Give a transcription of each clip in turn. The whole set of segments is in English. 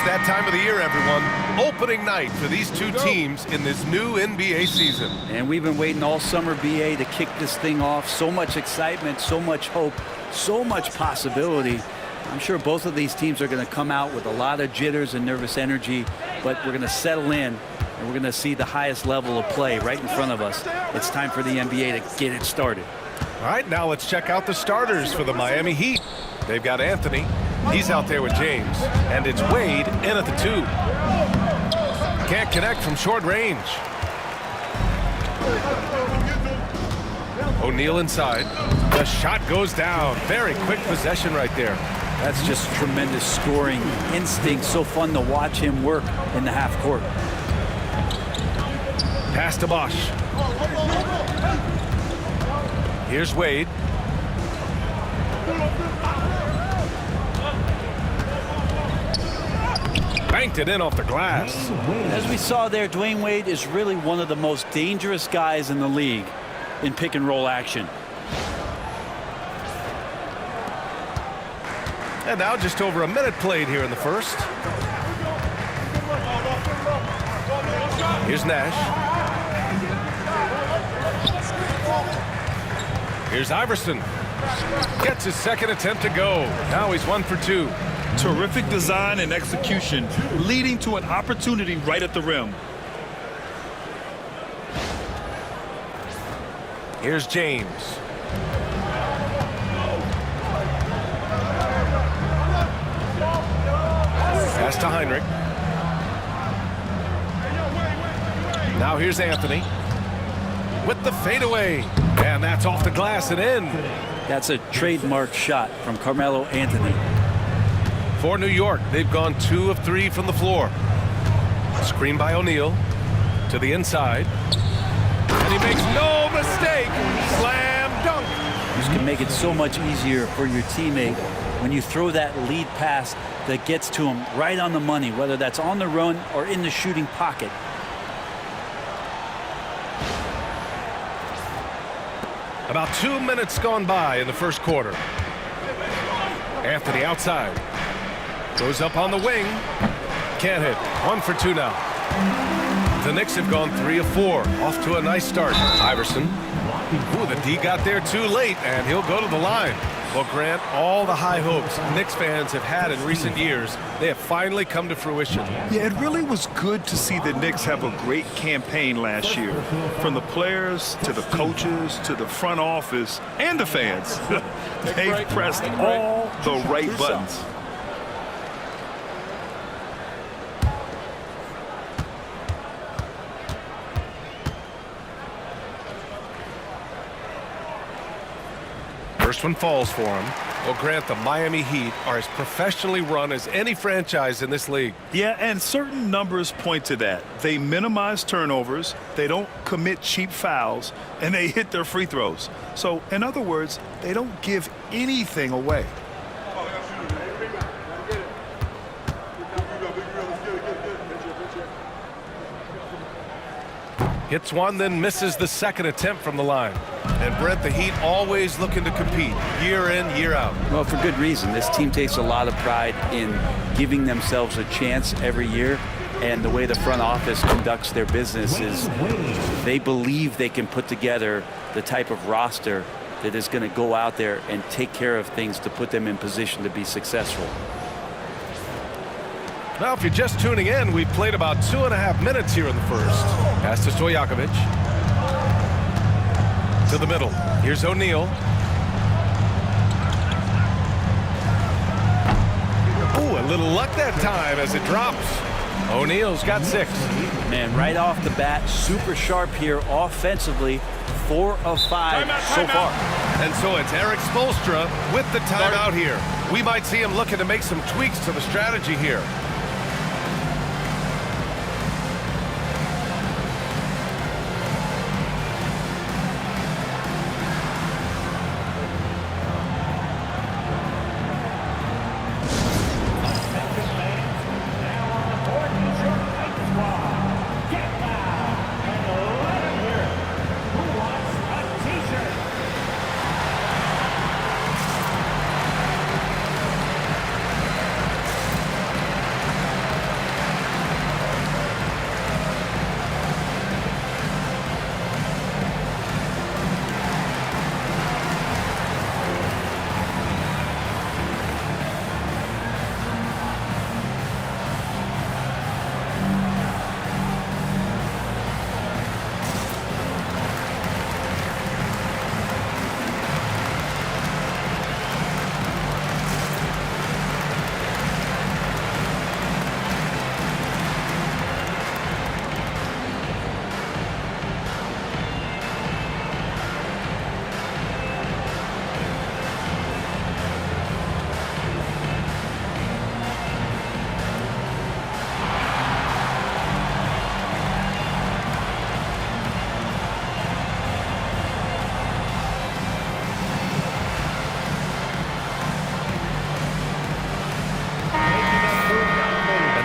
that time of the year, everyone. Opening night for these two teams in this new NBA season. And we've been waiting all summer, BA, to kick this thing off. So much excitement, so much hope, so much possibility. I'm sure both of these teams are going to come out with a lot of jitters and nervous energy, but we're going to settle in, and we're going to see the highest level of play right in front of us. It's time for the NBA to get it started. All right, now let's check out the starters for the Miami Heat. They've got Anthony. He's out there with James. And it's Wade in at the 2. Can't connect from short range. O'Neal inside. The shot goes down. Very quick possession right there. That's just tremendous scoring instinct. So fun to watch him work in the half court. Pass to Bosch. Here's Wade. Banked it in off the glass. As we saw there, Dwayne Wade is really one of the most dangerous guys in the league in pick and roll action. And now just over a minute played here in the first. Here's Nash. Here's Iverson. Gets his second attempt to go. Now he's 1 for 2. Terrific design and execution, leading to an opportunity right at the rim. Here's James. Pass to Heinrich. Now here's Anthony with the fadeaway. And that's off the glass and in. That's a trademark shot from Carmelo Anthony. For New York, they've gone 2 of 3 from the floor. Screen by O'Neal to the inside. And he makes no mistake. Slam dunk. You can make it so much easier for your teammate when you throw that lead pass that gets to him right on the money, whether that's on the run or in the shooting pocket. About 2 minutes gone by in the first quarter. Anthony outside. Goes up on the wing. Can't hit. 1 for 2 now. The Knicks have gone 3 of 4. Off to a nice start. Iverson. Ooh, the D got there too late, and he'll go to the line. Well, Grant, all the high hopes Knicks fans have had in recent years, they have finally come to fruition. Yeah, it really was good to see the Knicks have a great campaign last year. From the players to the coaches to the front office and the fans. They've pressed all the right buttons. First one falls for him. Well, Grant, the Miami Heat are as professionally run as any franchise in this league. Yeah, and certain numbers point to that. They minimize turnovers, they don't commit cheap fouls, and they hit their free throws. So, in other words, they don't give anything away. Hits one, then misses the second attempt from the line. And Brent, the Heat always looking to compete year in, year out. Well, for good reason. This team takes a lot of pride in giving themselves a chance every year. And the way the front office conducts their business is they believe they can put together the type of roster that is going to go out there and take care of things to put them in position to be successful. Now, if you're just tuning in, we've played about 2.5 minutes here in the first. Pass to Stojakovic. To the middle. Here's O'Neal. Ooh, a little luck that time as it drops. O'Neal's got 6. Man, right off the bat, super sharp here offensively. 4 of 5 so far. And so it's Eric Spoelstra with the timeout here. We might see him looking to make some tweaks to the strategy here.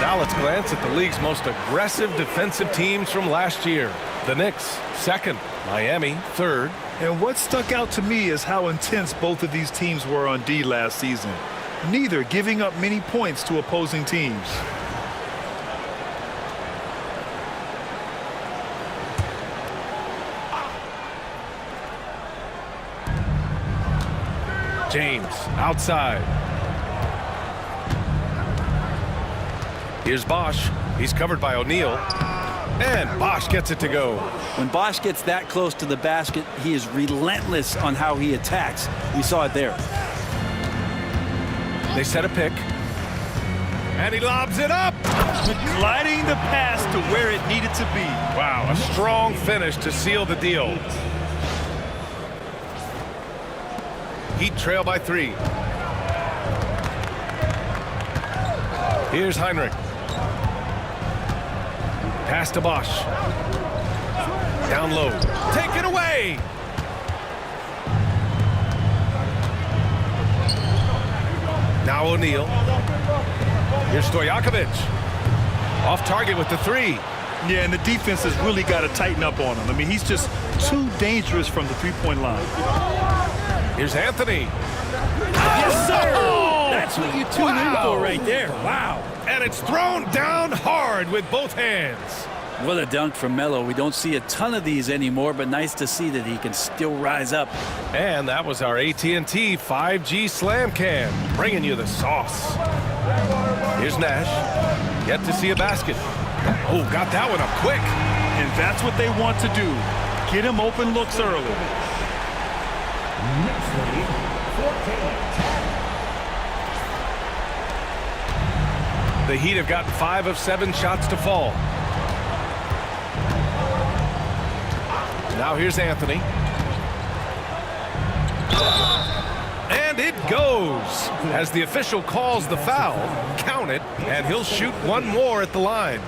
Now let's glance at the league's most aggressive defensive teams from last year. The Knicks, second. Miami, third. And what stuck out to me is how intense both of these teams were on D last season. Neither giving up many points to opposing teams. James, outside. Here's Bosch. He's covered by O'Neal. And Bosch gets it to go. When Bosch gets that close to the basket, he is relentless on how he attacks. We saw it there. They set a pick. And he lobs it up. Gliding the pass to where it needed to be. Wow, a strong finish to seal the deal. Heat trail by 3. Here's Heinrich. Pass to Bosch. Down low. Take it away. Now O'Neal. Here's Stojakovic. Off target with the 3. Yeah, and the defense has really got to tighten up on him. I mean, he's just too dangerous from the three-point line. Here's Anthony. Yes, sir! That's what you tune in for right there. Wow. And it's thrown down hard with both hands. What a dunk from Melo. We don't see a ton of these anymore, but nice to see that he can still rise up. And that was our AT&T 5G Slam Cam, bringing you the sauce. Here's Nash. Yet to see a basket. Oh, got that one up quick. And that's what they want to do. Get him open looks early. The Heat have gotten 5 of 7 shots to fall. Now here's Anthony. And it goes. As the official calls the foul, count it, and he'll shoot one more at the line.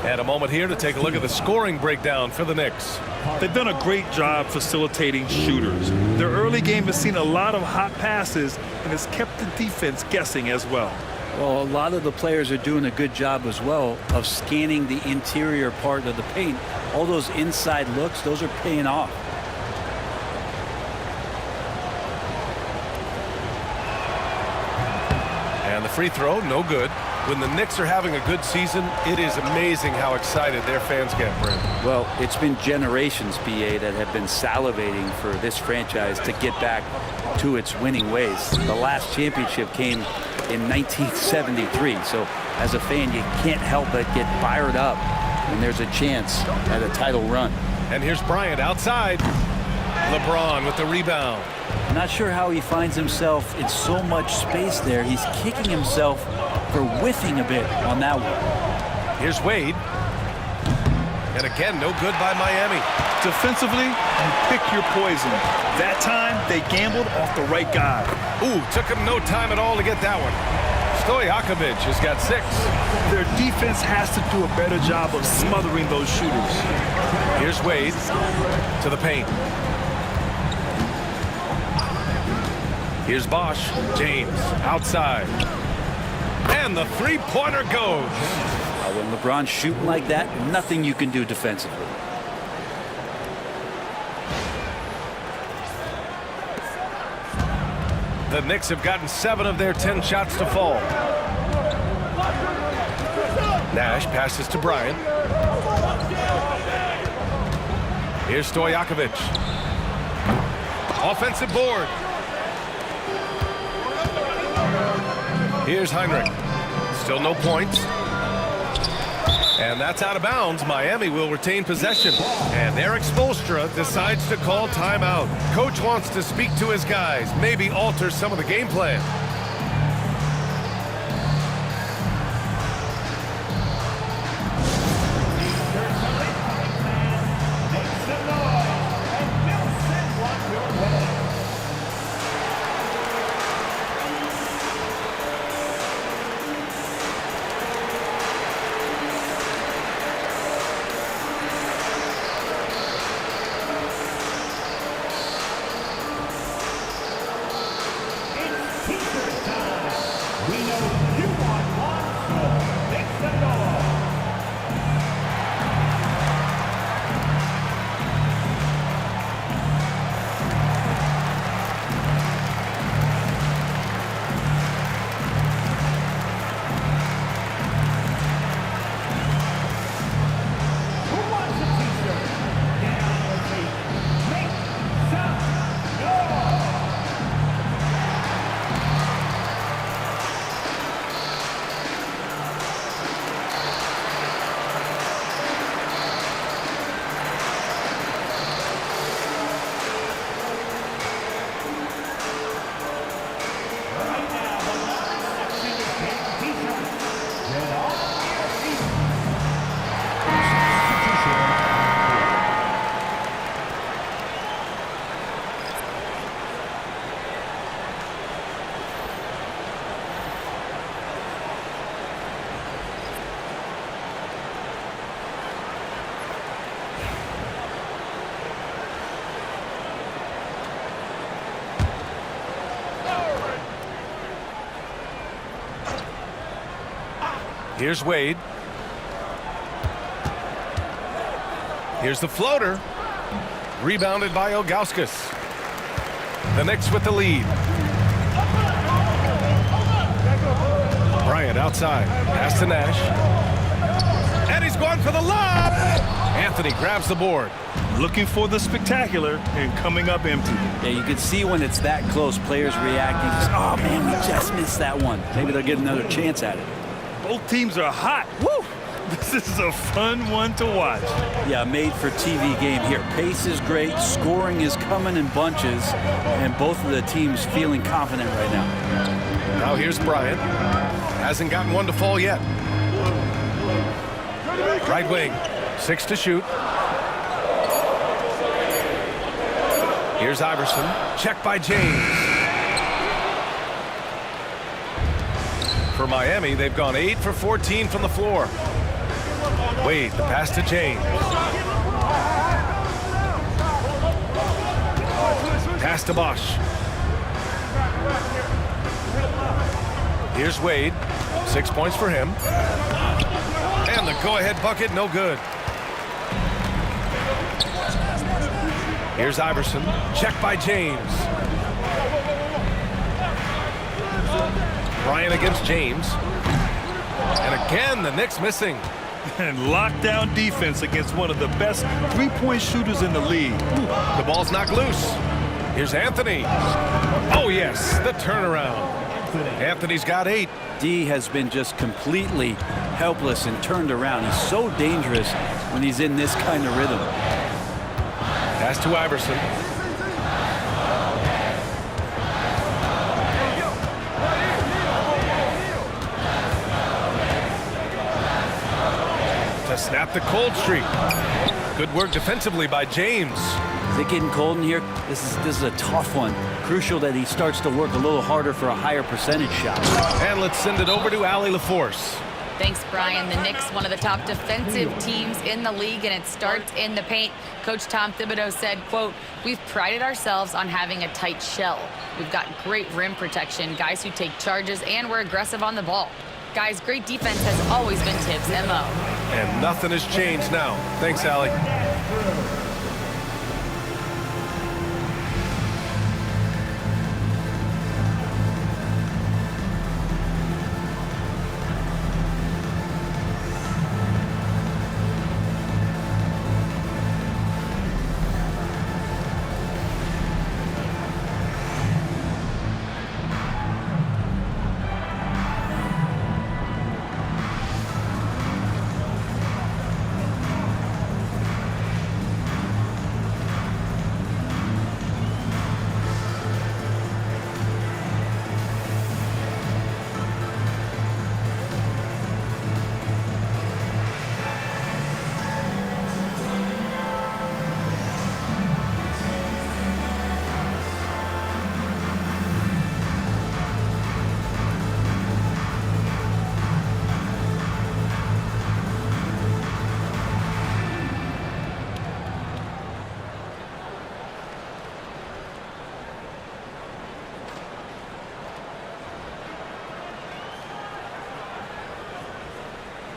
And a moment here to take a look at the scoring breakdown for the Knicks. They've done a great job facilitating shooters. Their early game has seen a lot of hot passes and has kept the defense guessing as well. Well, a lot of the players are doing a good job as well of scanning the interior part of the paint. All those inside looks, those are paying off. And the free throw, no good. When the Knicks are having a good season, it is amazing how excited their fans get, Brent. Well, it's been generations, BA, that have been salivating for this franchise to get back to its winning ways. The last championship came in 1973, so as a fan, you can't help but get fired up when there's a chance at a title run. And here's Bryant outside. LeBron with the rebound. Not sure how he finds himself in so much space there. He's kicking himself for whiffing a bit on that one. Here's Wade. And again, no good by Miami. Defensively, you pick your poison. That time, they gambled off the right guy. Ooh, took him no time at all to get that one. Stojakovic has got 6. Their defense has to do a better job of smothering those shooters. Here's Wade to the paint. Here's Bosch. James outside. And the three-pointer goes. When LeBron's shooting like that, nothing you can do defensively. The Knicks have gotten 7 of their 10 shots to fall. Nash passes to Bryant. Here's Stojakovic. Offensive board. Here's Heinrich. Still no points. And that's out of bounds. Miami will retain possession. And Eric Spoelstra decides to call timeout. Coach wants to speak to his guys, maybe alter some of the game plan. Here's Wade. Here's the floater. Rebounded by Ilgauskas. The Knicks with the lead. Bryant outside. Pass to Nash. And he's going for the lob. Anthony grabs the board. Looking for the spectacular and coming up empty. Yeah, you can see when it's that close, players reacting. Just, oh, man, we just missed that one. Maybe they'll get another chance at it. Both teams are hot. Woo! This is a fun one to watch. Yeah, made for TV game here. Pace is great, scoring is coming in bunches, and both of the teams feeling confident right now. Now here's Bryant. Hasn't gotten one to fall yet. Right wing, 6 to shoot. Here's Iverson. Check by James. For Miami, they've gone 8 for 14 from the floor. Wade, the pass to James. Pass to Bosch. Here's Wade. 6 points for him. And the go-ahead bucket, no good. Here's Iverson. Check by James. Bryant against James. And again, the Knicks missing. And lockdown defense against one of the best three-point shooters in the league. The ball's knocked loose. Here's Anthony. Oh, yes, the turnaround. Anthony's got 8. D has been just completely helpless and turned around. He's so dangerous when he's in this kind of rhythm. Pass to Iverson. To snap the cold streak. Good work defensively by James. Is it getting cold in here? This is a tough one. Crucial that he starts to work a little harder for a higher percentage shot. And let's send it over to Allie LaForce. Thanks, Brian. The Knicks, one of the top defensive teams in the league, and it starts in the paint. Coach Tom Thibodeau said, quote, "We've prided ourselves on having a tight shell. We've got great rim protection, guys who take charges, and we're aggressive on the ball. Guys, great defense has always been Tibbs' MO." And nothing has changed now. Thanks, Allie.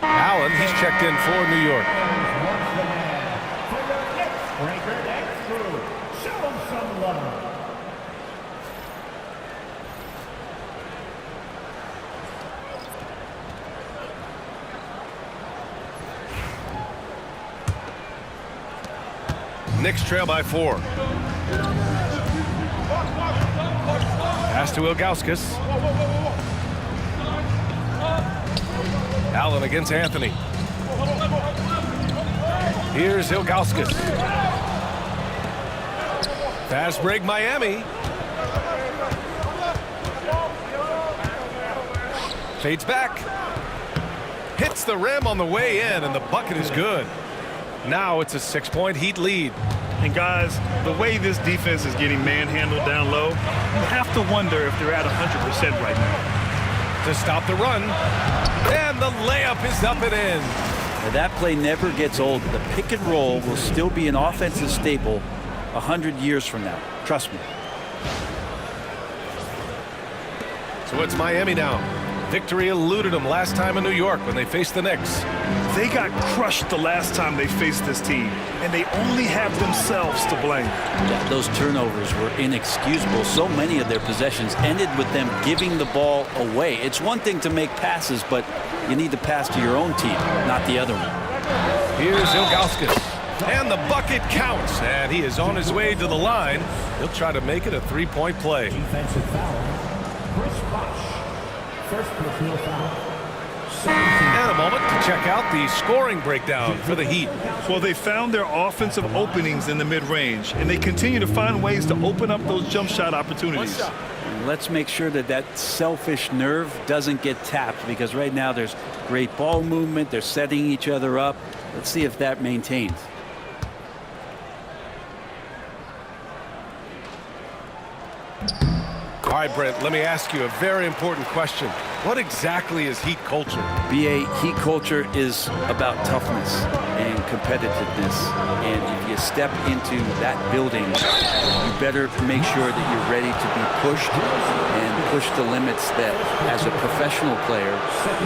Allen, he's checked in for New York. Show some love. Knicks trail by 4. Pass to Ilgauskas. Allen against Anthony. Here's Ilgauskas. Fast break Miami. Fades back. Hits the rim on the way in, and the bucket is good. Now it's a 6-point Heat lead. And guys, the way this defense is getting manhandled down low, you have to wonder if they're at 100% right now. To stop the run. And the layup is up and in. Now, that play never gets old. The pick and roll will still be an offensive staple 100 years from now. Trust me. So it's Miami now. Victory eluded them last time in New York when they faced the Knicks. They got crushed the last time they faced this team, and they only have themselves to blame. Yeah, those turnovers were inexcusable. So many of their possessions ended with them giving the ball away. It's one thing to make passes, but you need to pass to your own team, not the other one. Here's Ilgauskas. And the bucket counts, and he is on his way to the line. He'll try to make it a three-point play. Defensive foul. Chris Bosh. First personal foul. And a moment to check out the scoring breakdown for the Heat. Well, they found their offensive openings in the mid-range, and they continue to find ways to open up those jump shot opportunities. Let's make sure that that selfish nerve doesn't get tapped, because right now there's great ball movement. They're setting each other up. Let's see if that maintains. All right, Brent, let me ask you a very important question. What exactly is Heat culture? BA, Heat culture is about toughness and competitiveness. And if you step into that building, you better make sure that you're ready to be pushed and push the limits that, as a professional player,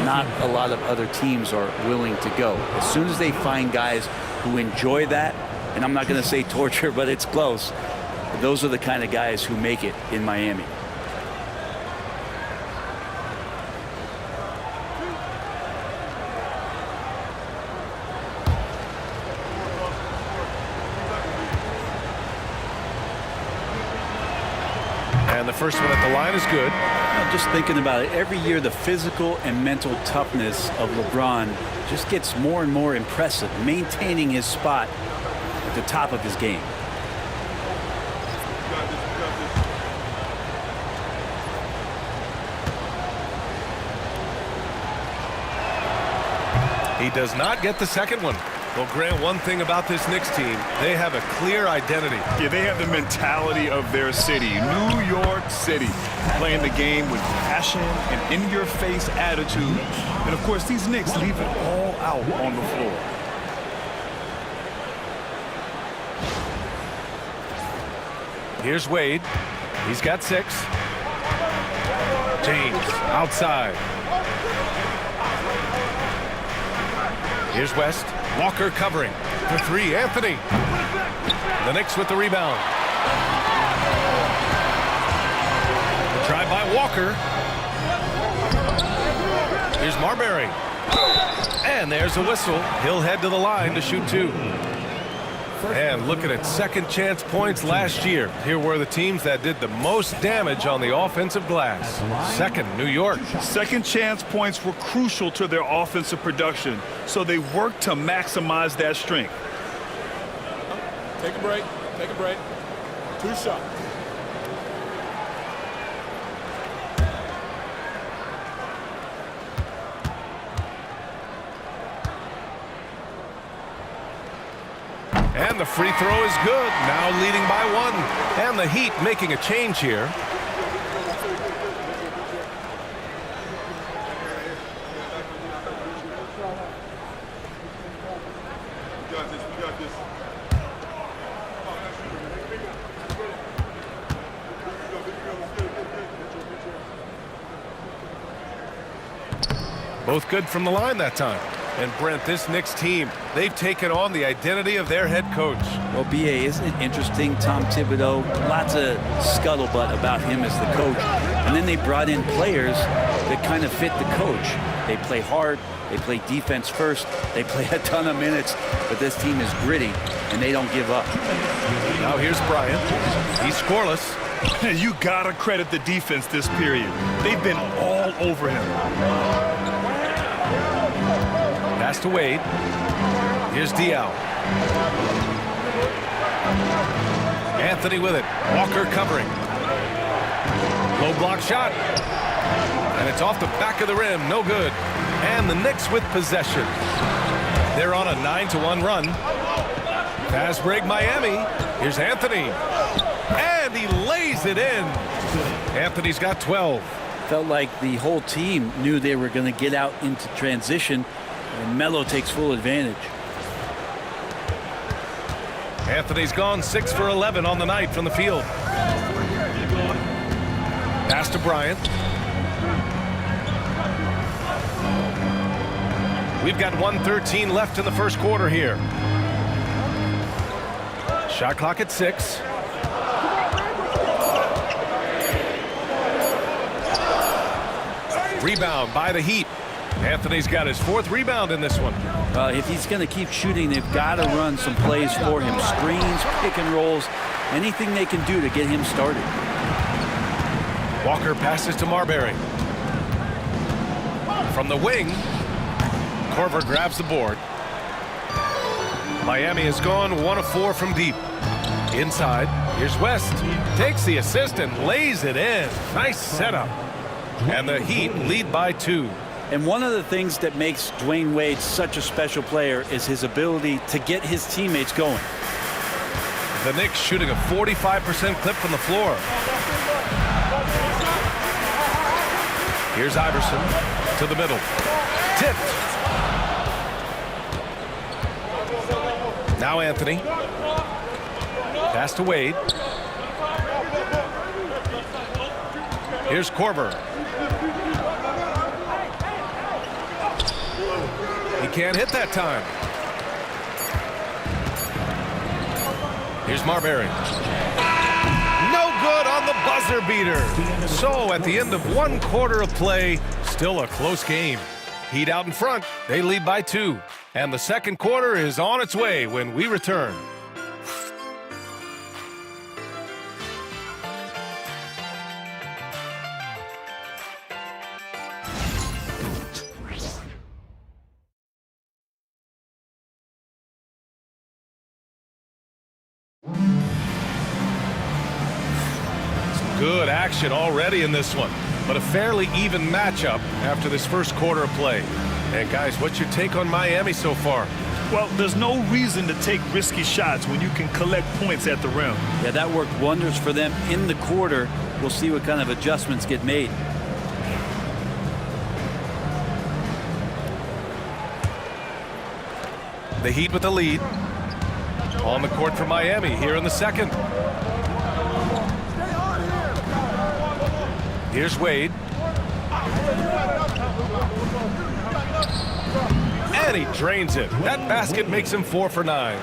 not a lot of other teams are willing to go. As soon as they find guys who enjoy that, and I'm not going to say torture, but it's close, those are the kind of guys who make it in Miami. And the first one at the line is good. I'm just thinking about it. Every year, the physical and mental toughness of LeBron just gets more and more impressive, maintaining his spot at the top of his game. He does not get the second one. Well, Grant, one thing about this Knicks team, they have a clear identity. Yeah, they have the mentality of their city, New York City, playing the game with passion and in-your-face attitude. And, of course, these Knicks leave it all out on the floor. Here's Wade. He's got 6. James outside. Here's West. Walker covering for 3. Anthony. The Knicks with the rebound. The try by Walker. Here's Marbury. And there's a whistle. He'll head to the line to shoot 2. And looking at second chance points last year, here were the teams that did the most damage on the offensive glass. Second, New York. Second chance points were crucial to their offensive production, so they worked to maximize that strength. Take a break. Take a break. 2 shots. And the free throw is good. Now leading by 1. And the Heat making a change here. Both good from the line that time. And Brent, this Knicks team, they've taken on the identity of their head coach. Well, BA, isn't it interesting? Tom Thibodeau, lots of scuttlebutt about him as the coach. And then they brought in players that kind of fit the coach. They play hard. They play defense first. They play a ton of minutes. But this team is gritty, and they don't give up. Now here's Bryant. He's scoreless. You got to credit the defense this period. They've been all over him. Pass to Wade. Here's Diaw. Anthony with it. Walker covering. Low block shot. And it's off the back of the rim. No good. And the Knicks with possession. They're on a 9-1 run. Pass break Miami. Here's Anthony. And he lays it in. Anthony's got 12. Felt like the whole team knew they were going to get out into transition. And Melo takes full advantage. Anthony's gone 6 for 11 on the night from the field. Pass to Bryant. We've got 1:13 left in the first quarter here. Shot clock at 6. Rebound by the Heat. Anthony's got his 4th rebound in this one. If he's going to keep shooting, they've got to run some plays for him. Screens, pick and rolls, anything they can do to get him started. Walker passes to Marbury. From the wing, Korver grabs the board. Miami has gone 1 of 4 from deep. Inside, here's West. Takes the assist and lays it in. Nice setup. And the Heat lead by 2. And one of the things that makes Dwayne Wade such a special player is his ability to get his teammates going. The Knicks shooting a 45% clip from the floor. Here's Iverson to the middle. Tipped. Now Anthony. Pass to Wade. Here's Korver. He can't hit that time. Here's Marbury. No good on the buzzer beater. So at the end of 1 quarter of play, still a close game. Heat out in front. They lead by 2. And the second quarter is on its way when we return. Good action already in this one, but a fairly even matchup after this first quarter of play. And guys, what's your take on Miami so far? Well, there's no reason to take risky shots when you can collect points at the rim. Yeah, that worked wonders for them in the quarter. We'll see what kind of adjustments get made. The Heat with the lead. On the court for Miami here in the second. Here's Wade. And he drains it. That basket makes him 4 for 9.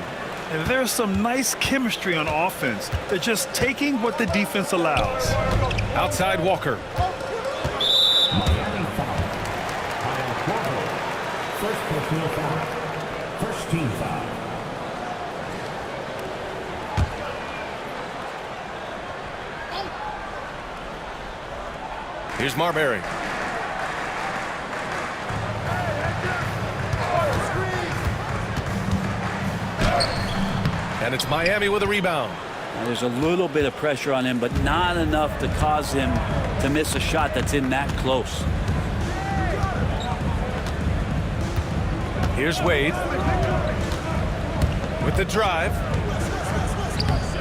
And there's some nice chemistry on offense. They're just taking what the defense allows. Outside Walker. First personal foul. First team foul. Here's Marbury. And it's Miami with a rebound. Now, there's a little bit of pressure on him, but not enough to cause him to miss a shot that's in that close. Here's Wade. With the drive.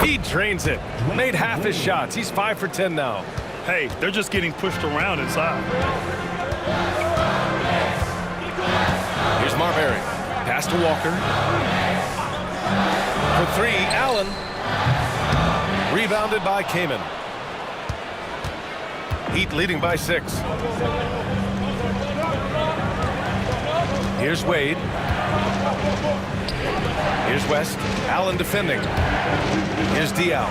He drains it. Made half his shots. He's 5 for 10 now. Hey, they're just getting pushed around inside. Here's Marbury. Pass to Walker. For 3, Allen. Rebounded by Kaman. Heat leading by 6. Here's Wade. Here's West. Allen defending. Here's Diaw.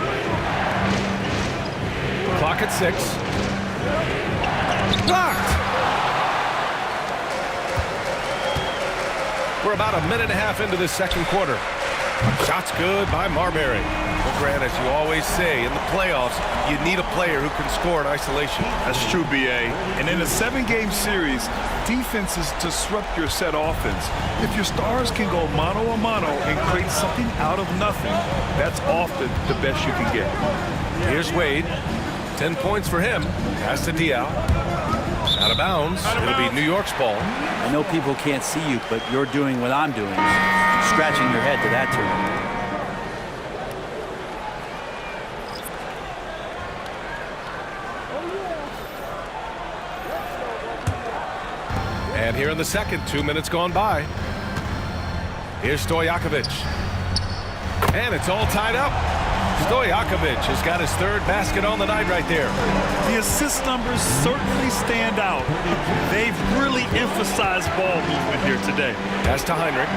Clock at 6. Blocked! We're about a minute and a half into this second quarter. Shot's good by Marbury. Well, Grant, as you always say, in the playoffs, you need a player who can score in isolation. That's true, B.A. And in a 7-game series, defenses disrupt your set offense. If your stars can go mano-a-mano and create something out of nothing, that's often the best you can get. Here's Wade. 10 points for him. Pass to Diaw. Out of bounds. It'll be New York's ball. I know people can't see you, but you're doing what I'm doing. Scratching your head to that turn. And here in the second, 2 minutes gone by. Here's Stojakovic. And it's all tied up. Stojakovic has got his third basket on the night right there. The assist numbers certainly stand out. They've really emphasized ball movement here today. Pass to Heinrich.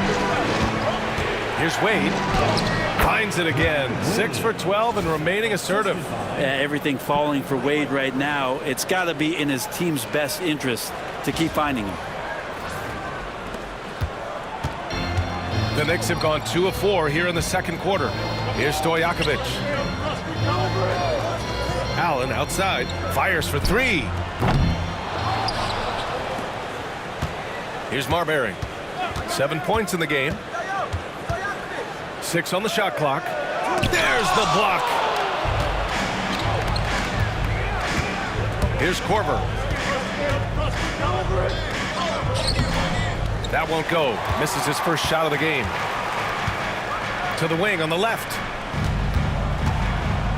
Here's Wade. Finds it again. 6 for 12 and remaining assertive. Everything falling for Wade right now. It's got to be in his team's best interest to keep finding him. The Knicks have gone 2 of 4 here in the second quarter. Here's Stojakovic. Allen outside. Fires for 3. Here's Marbury. 7 points in the game. 6 on the shot clock. There's the block. Here's Korver. That won't go. Misses his first shot of the game. To the wing on the left.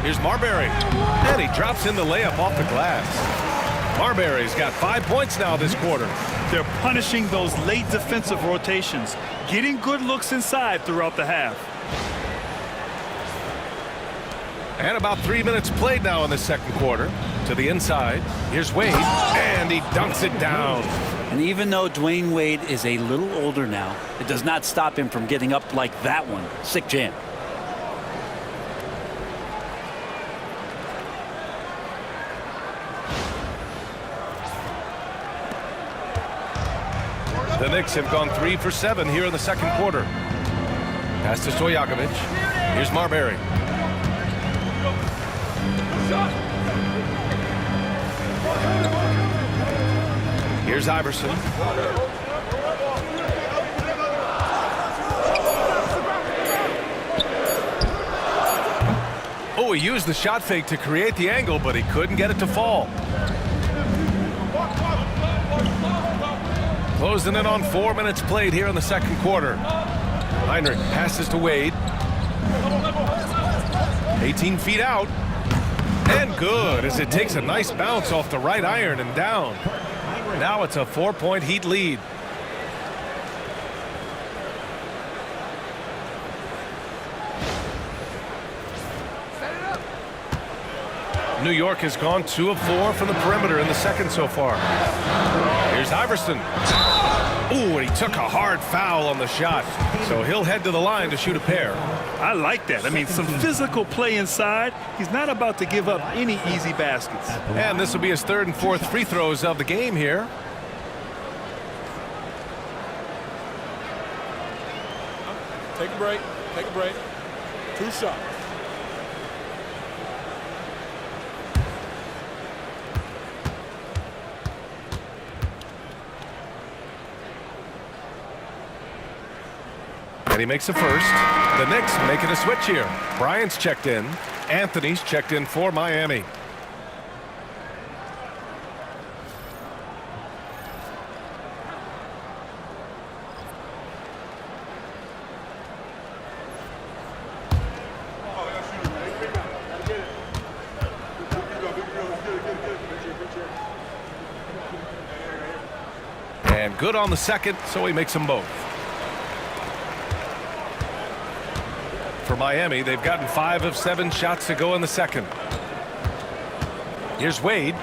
Here's Marbury. And he drops in the layup off the glass. Marbury's got 5 points now this quarter. They're punishing those late defensive rotations, getting good looks inside throughout the half. And about 3 minutes played now in the second quarter. To the inside. Here's Wade. And he dunks it down. And even though Dwayne Wade is a little older now, it does not stop him from getting up like that one. Sick jam. The Knicks have gone 3 for 7 here in the second quarter. Pass to Stojakovic. Here's Marbury. Here's Iverson. Oh, he used the shot fake to create the angle, but he couldn't get it to fall. Closing in on 4 minutes played here in the second quarter. Heinrich passes to Wade. 18 feet out. And good as it takes a nice bounce off the right iron and down. Now it's a 4-point Heat lead. New York has gone 2 of 4 from the perimeter in the second so far. Here's Iverson. Ooh, and he took a hard foul on the shot. So he'll head to the line to shoot a pair. I like that. I mean, some physical play inside. He's not about to give up any easy baskets. And this will be his third and fourth free throws of the game here. Take a break. Take a break. 2 shots. And he makes a first. The Knicks making a switch here. Bryant's checked in. Anthony's checked in for Miami. And good on the second, so he makes them both. For Miami, they've gotten 5 of 7 shots to go in the second. Here's Wade.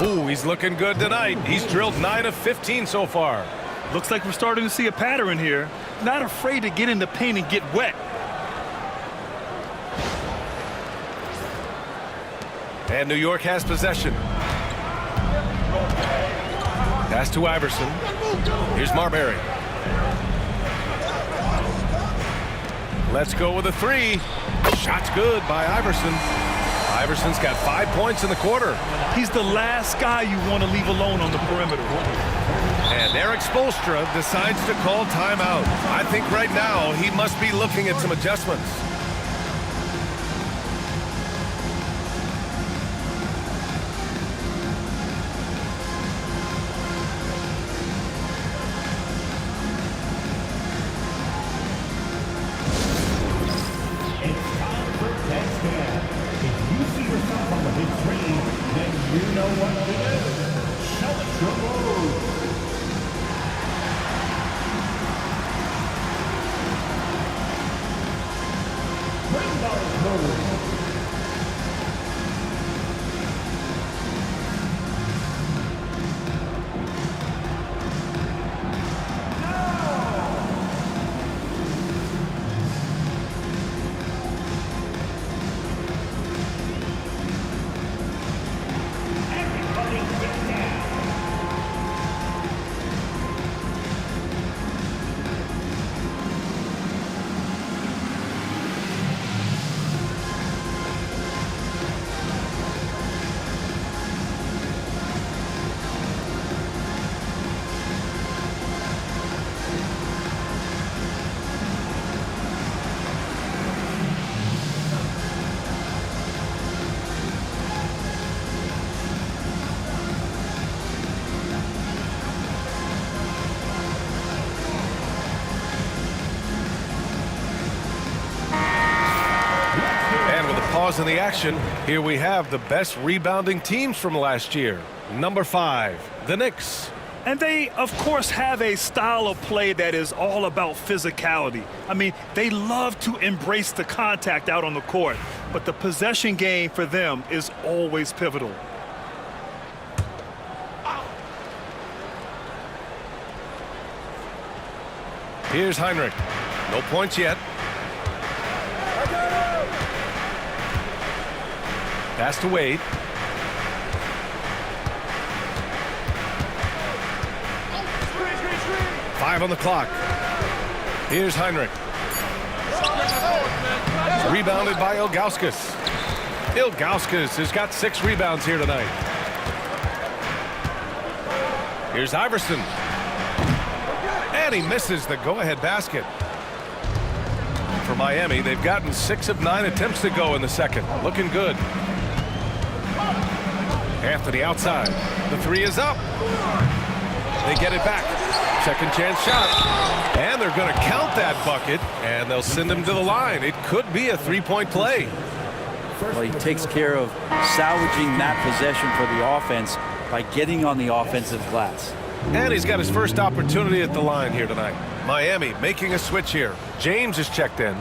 Ooh, he's looking good tonight. He's drilled 9 of 15 so far. Looks like we're starting to see a pattern here. Not afraid to get in the paint and get wet. And New York has possession. Pass to Iverson. Here's Marbury. Let's go with a 3. Shot's good by Iverson. Iverson's got 5 points in the quarter. He's the last guy you want to leave alone on the perimeter. And Eric Spoelstra decides to call timeout. I think right now he must be looking at some adjustments. Bring those moves. pause in the action. Here we have the best rebounding teams from last year. Number 5, the Knicks. And they, of course, have a style of play that is all about physicality. I mean, they love to embrace the contact out on the court, but the possession game for them is always pivotal. Here's Heinrich. No points yet. Pass to Wade. Five on the clock. Here's Heinrich. Rebounded by Ilgauskas. Ilgauskas has got 6 rebounds here tonight. Here's Iverson. And he misses the go-ahead basket. For Miami, they've gotten 6 of 9 attempts to go in the second. Looking good. Anthony outside. The 3 is up. They get it back. Second chance shot. And they're going to count that bucket, and they'll send him to the line. It could be a 3-point play. Well, he takes care of salvaging that possession for the offense by getting on the offensive glass. And he's got his first opportunity at the line here tonight. Miami making a switch here. James is checked in.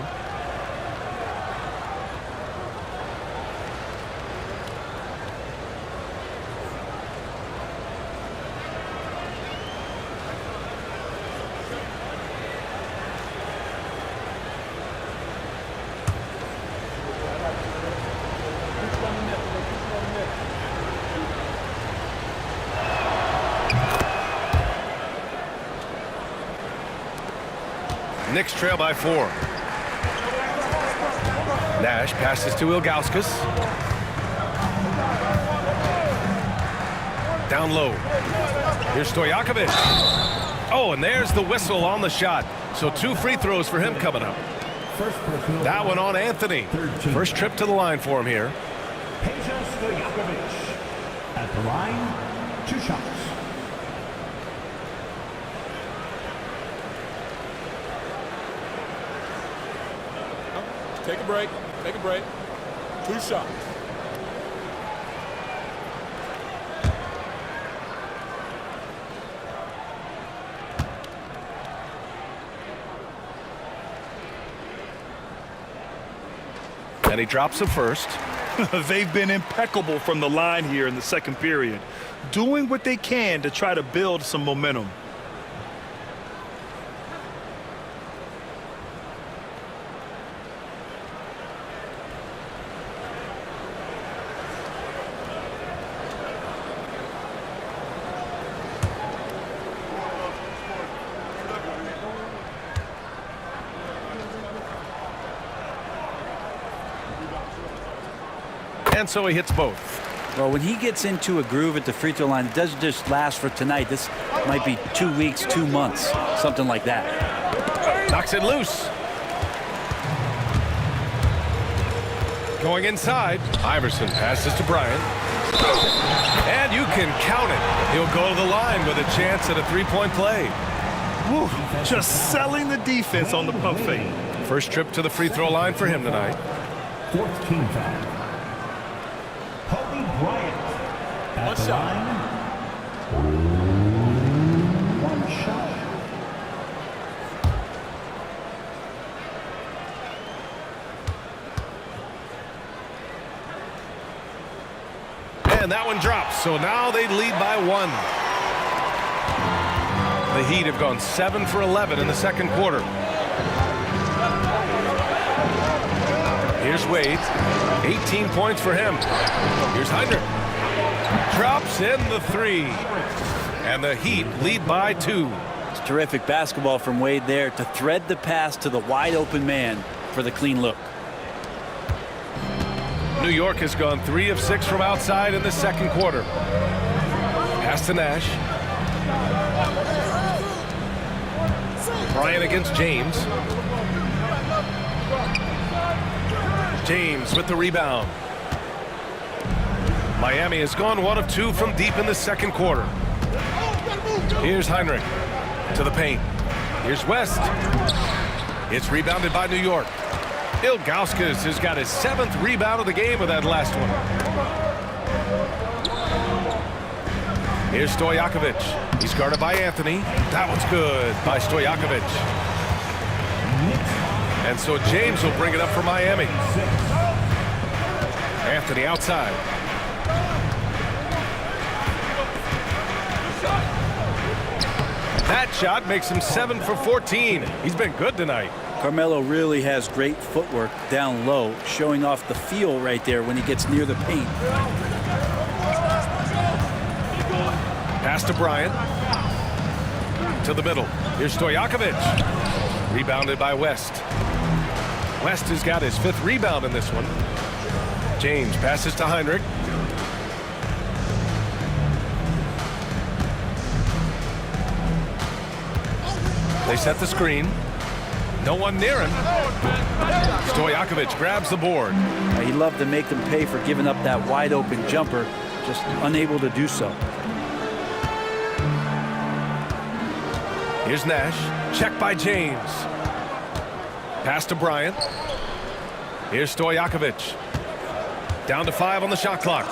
Knicks trail by 4. Nash passes to Ilgauskas. Down low. Here's Stojakovic. Oh, and there's the whistle on the shot. So 2 free throws for him coming up. That one on Anthony. First trip to the line for him here. Stojakovic at the line, 2 shots. Take a break. Take a break. 2 shots. And he drops the first. They've been impeccable from the line here in the second period, doing what they can to try to build some momentum. And so he hits both. Well, when he gets into a groove at the free throw line, it doesn't just last for tonight. This might be 2 weeks, 2 months, something like that. Knocks it loose. Going inside. Iverson passes to Bryant. And you can count it. He'll go to the line with a chance at a 3-point play. Woo, just selling the defense on the pump fake. First trip to the free throw line for him tonight. 4th team foul. Bryant at 1 the shot. line. 1 shot. And that one drops. So now they lead by 1. The Heat have gone 7 for 11 in the second quarter. Here's Wade. 18 points for him. Here's Heinrich. Drops in the 3. And the Heat lead by 2. It's terrific basketball from Wade there to thread the pass to the wide open man for the clean look. New York has gone 3 of 6 from outside in the second quarter. Pass to Nash. Bryant against James. James with the rebound. Miami has gone 1 of 2 from deep in the second quarter. Here's Heinrich to the paint. Here's West. It's rebounded by New York. Ilgauskas has got his 7th rebound of the game with that last one. Here's Stojakovic. He's guarded by Anthony. That one's good by Stojakovic. And so James will bring it up for Miami. Anthony outside. That shot makes him 7 for 14. He's been good tonight. Carmelo really has great footwork down low, showing off the feel right there when he gets near the paint. Pass to Bryant. To the middle. Here's Stojakovic. Rebounded by West. West has got his 5th rebound in this one. James passes to Heinrich. They set the screen. No one near him. Stojakovic grabs the board. He loved to make them pay for giving up that wide open jumper, just unable to do so. Here's Nash. Check by James. Pass to Bryant. Here's Stojakovic. Down to 5 on the shot clock.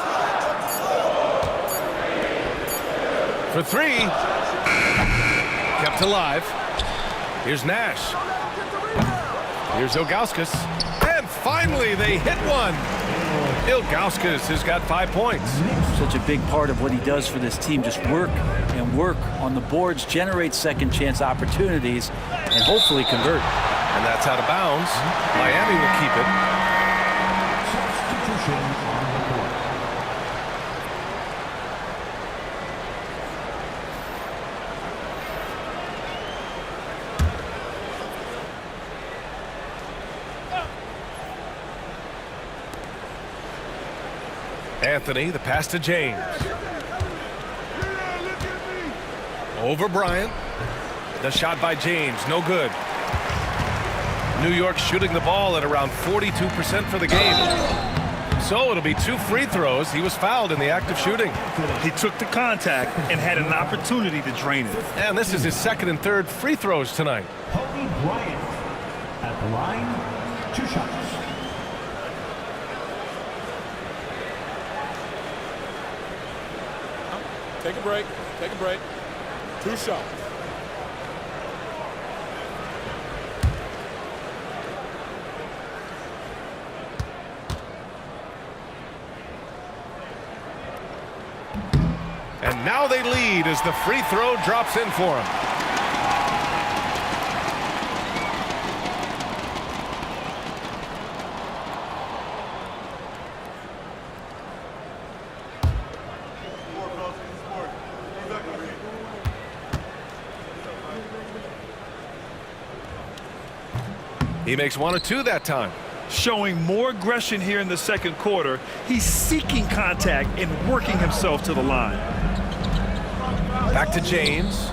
For 3. Kept alive. Here's Nash. Here's Ilgauskas. And finally they hit one. Ilgauskas has got 5 points. Such a big part of what he does for this team. Just work and work on the boards, generate second chance opportunities, and hopefully convert. And that's out of bounds. Miami will keep it. Substitution on the court. Anthony, the pass to James. Over Bryant. The shot by James, no good. New York shooting the ball at around 42% for the game. So it'll be 2 free throws. He was fouled in the act of shooting. He took the contact and had an opportunity to drain it. And this is his 2nd and 3rd free throws tonight. Kobe Bryant at the line. 2 shots. Take a break. Take a break. 2 shots. And now they lead as the free throw drops in for him. He makes 1 of 2 that time. Showing more aggression here in the 2nd quarter. He's seeking contact and working himself to the line. Back to James.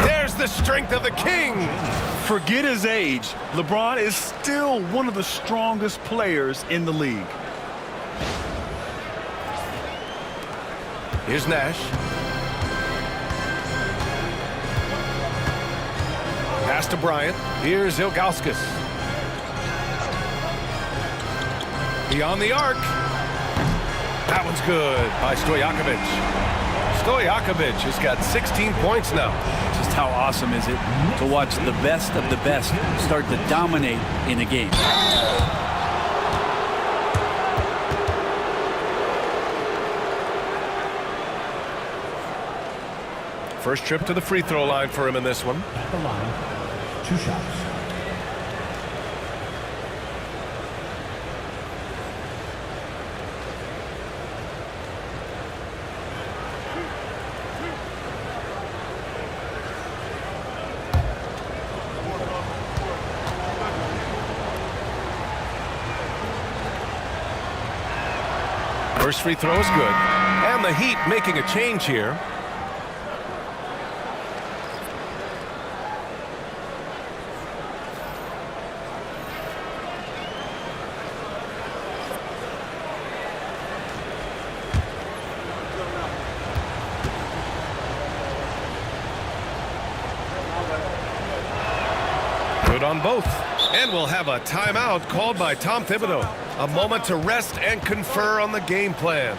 There's the strength of the king. Forget his age. LeBron is still one of the strongest players in the league. Here's Nash. Pass to Bryant. Here's Ilgauskas. Beyond the arc. That one's good by Stojakovic. Stojakovic has got 16 points now. Just how awesome is it to watch the best of the best start to dominate in a game. First trip to the free throw line for him in this one. At the line. 2 shots. First free throw is good. And the Heat making a change here. Good on both. And we'll have a timeout called by Tom Thibodeau. A moment to rest and confer on the game plan.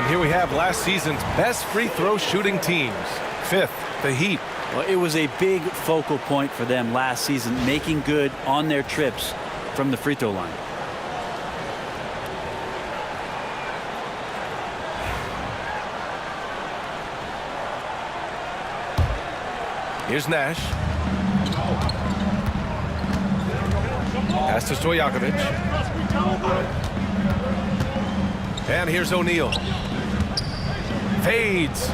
Here we have last season's best free throw shooting teams. 5th, the Heat. Well, it was a big focal point for them last season, making good on their trips from the free throw line. Here's Nash. Pass to Stojakovic. And here's O'Neal. Fades.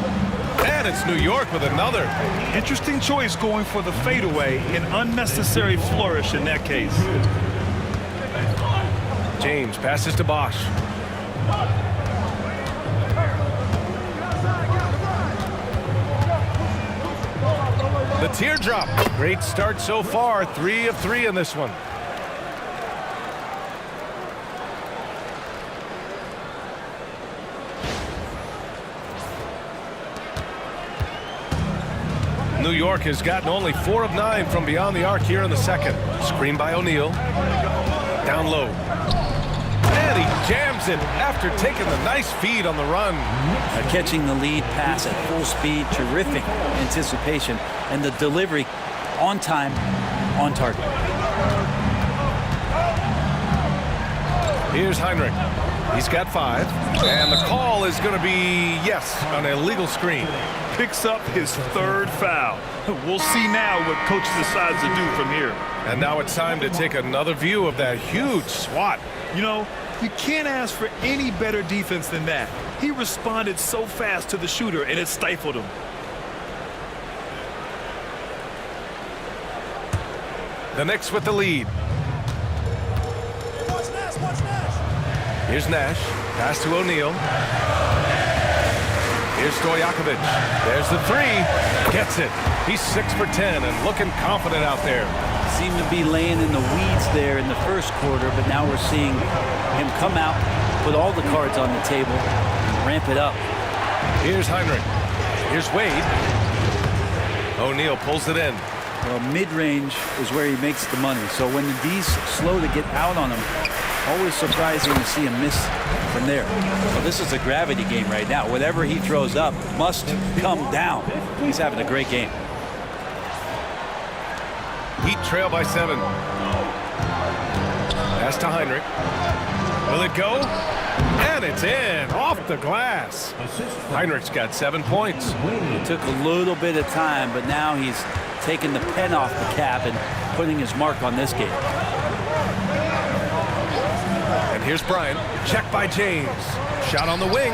And it's New York with another. Interesting choice going for the fadeaway. An unnecessary flourish in that case. James passes to Bosch. The teardrop. Great start so far. 3 of 3 in this one. New York has gotten only 4 of 9 from beyond the arc here in the second. Screen by O'Neal. Down low. And he jams it after taking the nice feed on the run. Catching the lead pass at full speed, terrific anticipation, and the delivery on time, on target. Here's Heinrich. He's got 5. And the call is going to be, yes, an illegal screen. Picks up his 3rd foul. We'll see now what coach decides to do from here. And now it's time to take another view of that huge swat. You know, you can't ask for any better defense than that. He responded so fast to the shooter, and it stifled him. The Knicks with the lead. Here's Nash. Pass to O'Neal. Here's Stojakovic. There's the 3. Gets it. He's 6 for 10 and looking confident out there. Seemed to be laying in the weeds there in the first quarter, but now we're seeing him come out, put all the cards on the table, and ramp it up. Here's Heinrich. Here's Wade. O'Neal pulls it in. Well, mid-range is where he makes the money. So when the D's slow to get out on him, always surprising to see him miss from there. Well, this is a gravity game right now. Whatever he throws up must come down. He's having a great game. Heat trail by 7. Pass to Heinrich. Will it go? And it's in. Off the glass. Heinrich's got 7 points. It took a little bit of time, but now he's taking the pen off the cap and putting his mark on this game. And here's Bryant. Check by James. Shot on the wing.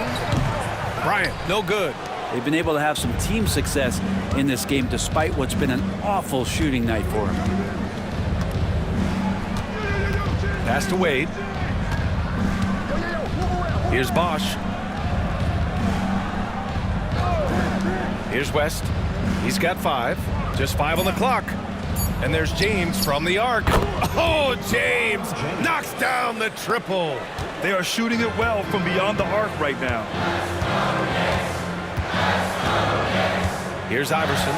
Bryant, no good. They've been able to have some team success in this game despite what's been an awful shooting night for him. Pass to Wade. Here's Bosch. Here's West. He's got 5. Just 5 on the clock. And there's James from the arc. Oh, James knocks down the triple. They are shooting it well from beyond the arc right now. Here's Iverson.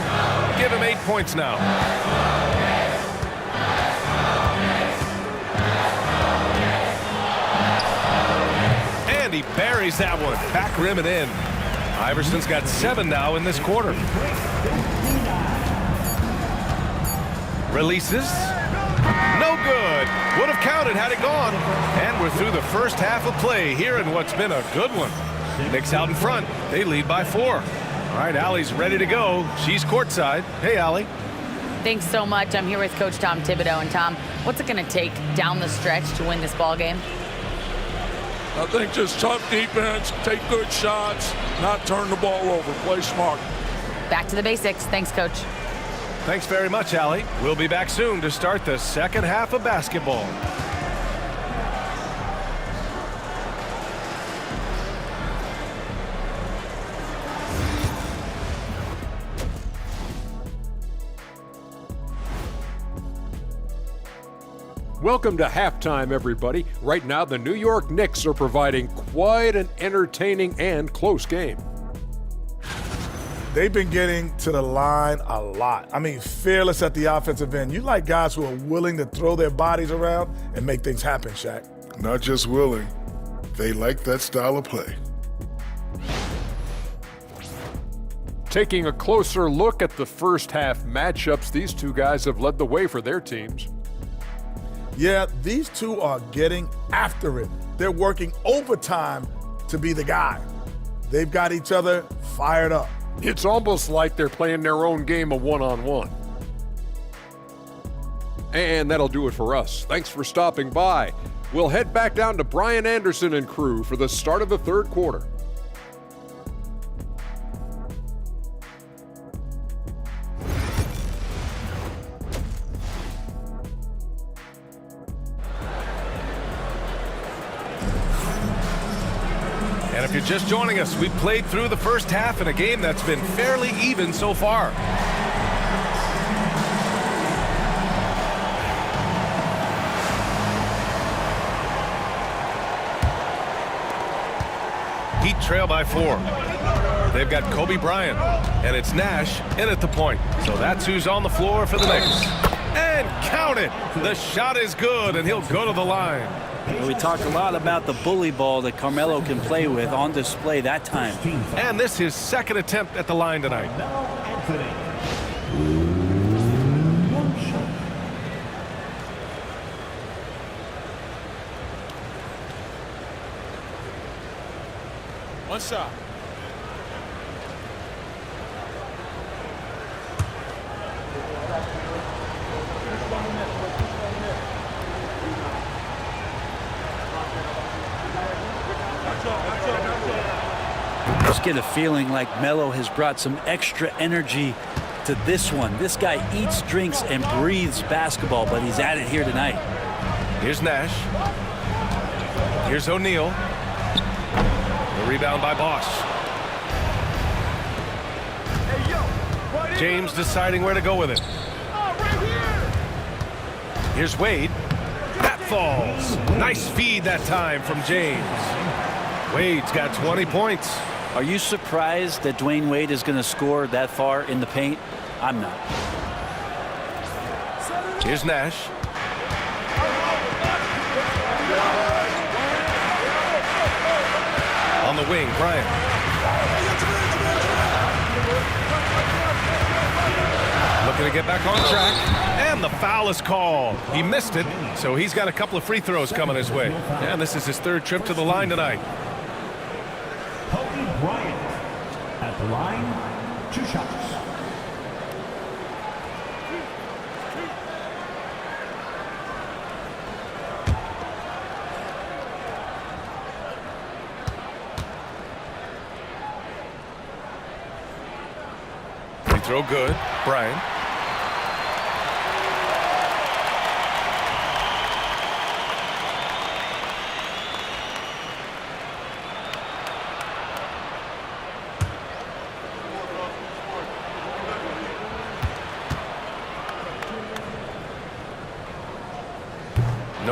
Give him 8 points now. And he buries that one. Back rim and in. Iverson's got 7 now in this quarter. Releases. No good. Would have counted had it gone. And we're through the first half of play here in what's been a good one. Knicks out in front. They lead by 4. All right, Allie's ready to go. She's courtside. Hey, Allie. Thanks so much. I'm here with Coach Tom Thibodeau. And Tom, what's it going to take down the stretch to win this ball game? I think just tough defense, take good shots, not turn the ball over, play smart. Back to the basics. Thanks, Coach. Thanks very much, Allie. We'll be back soon to start the second half of basketball. Welcome to halftime, everybody. Right now, the New York Knicks are providing quite an entertaining and close game. They've been getting to the line a lot. I mean, fearless at the offensive end. You like guys who are willing to throw their bodies around and make things happen, Shaq. Not just willing, they like that style of play. Taking a closer look at the first half matchups, these two guys have led the way for their teams. Yeah, these two are getting after it. They're working overtime to be the guy. They've got each other fired up. It's almost like they're playing their own game of one-on-one. And that'll do it for us. Thanks for stopping by. We'll head back down to Brian Anderson and crew for the start of the third quarter. And if you're just joining us, we've played through the first half in a game that's been fairly even so far. Heat trail by 4. They've got Kobe Bryant, and it's Nash in at the point. So that's who's on the floor for the Knicks. And count it! The shot is good, and he'll go to the line. We talked a lot about the bully ball that Carmelo can play with on display that time. And this is his second attempt at the line tonight. One shot. Just get a feeling like Melo has brought some extra energy to this one. This guy eats, drinks, and breathes basketball, but he's at it here tonight. Here's Nash. Here's O'Neal. The rebound by Bosch. James deciding where to go with it. Here's Wade. That falls. Nice feed that time from James. Wade's got 20 points. Are you surprised that Dwayne Wade is going to score that far in the paint? I'm not. Here's Nash. On the wing, Bryant. Looking to get back on track. And the foul is called. He missed it, so he's got a couple of free throws coming his way. And this is his third trip to the line tonight. Kobe Bryant at the line, 2 shots. Free throw good. Bryant.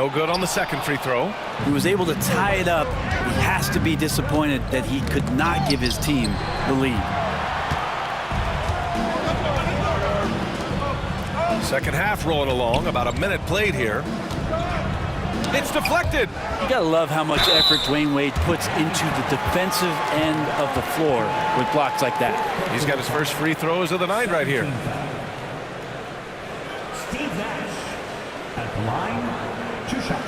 No good on the second free throw. He was able to tie it up. He has to be disappointed that he could not give his team the lead. Second half rolling along, about a minute played here. It's deflected. You gotta love how much effort Dwayne Wade puts into the defensive end of the floor with blocks like that. He's got his first free throws of the night right here. Steve Nash at the line, 2 shots.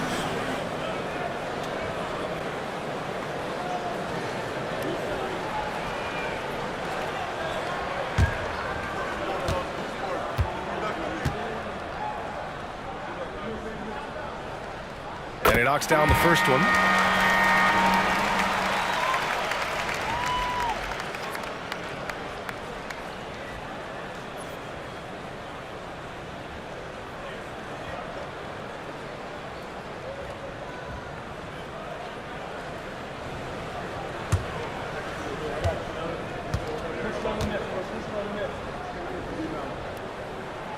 And he knocks down the first one.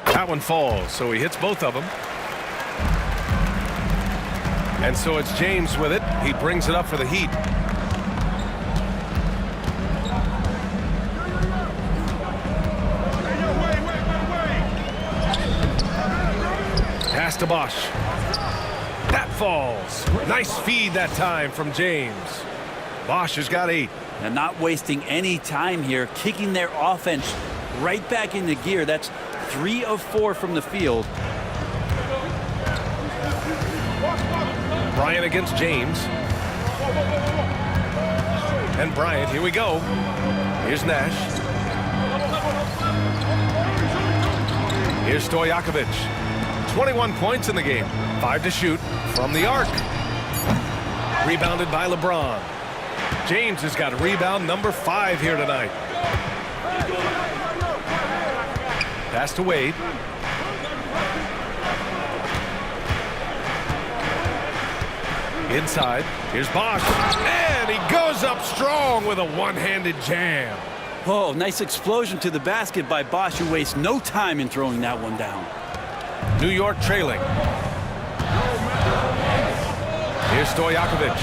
That one falls, so he hits both of them. And so it's James with it. He brings it up for the Heat. Pass to Bosch. That falls. Nice feed that time from James. Bosch has got 8. And not wasting any time here, kicking their offense right back into gear. That's 3 of 4 from the field. Bryant against James. And Bryant, here we go. Here's Nash. Here's Stojakovic. 21 points in the game. 5 to shoot from the arc. Rebounded by LeBron. James has got rebound number 5 here tonight. Pass to Wade. Inside, here's Bosch, and he goes up strong with a one-handed jam. Oh, nice explosion to the basket by Bosch, who wastes no time in throwing that one down. New York trailing. Here's Stojakovic.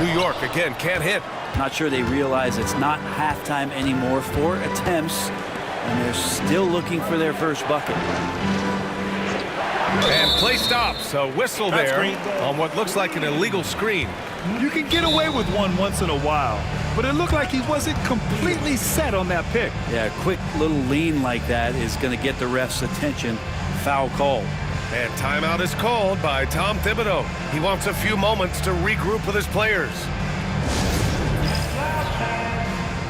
New York again can't hit. Not sure they realize it's not halftime anymore. 4 attempts, and they're still looking for their first bucket. And play stops. A whistle there on what looks like an illegal screen. You can get away with one once in a while, but it looked like he wasn't completely set on that pick. Yeah, a quick little lean like that is going to get the ref's attention. Foul call. And timeout is called by Tom Thibodeau. He wants a few moments to regroup with his players.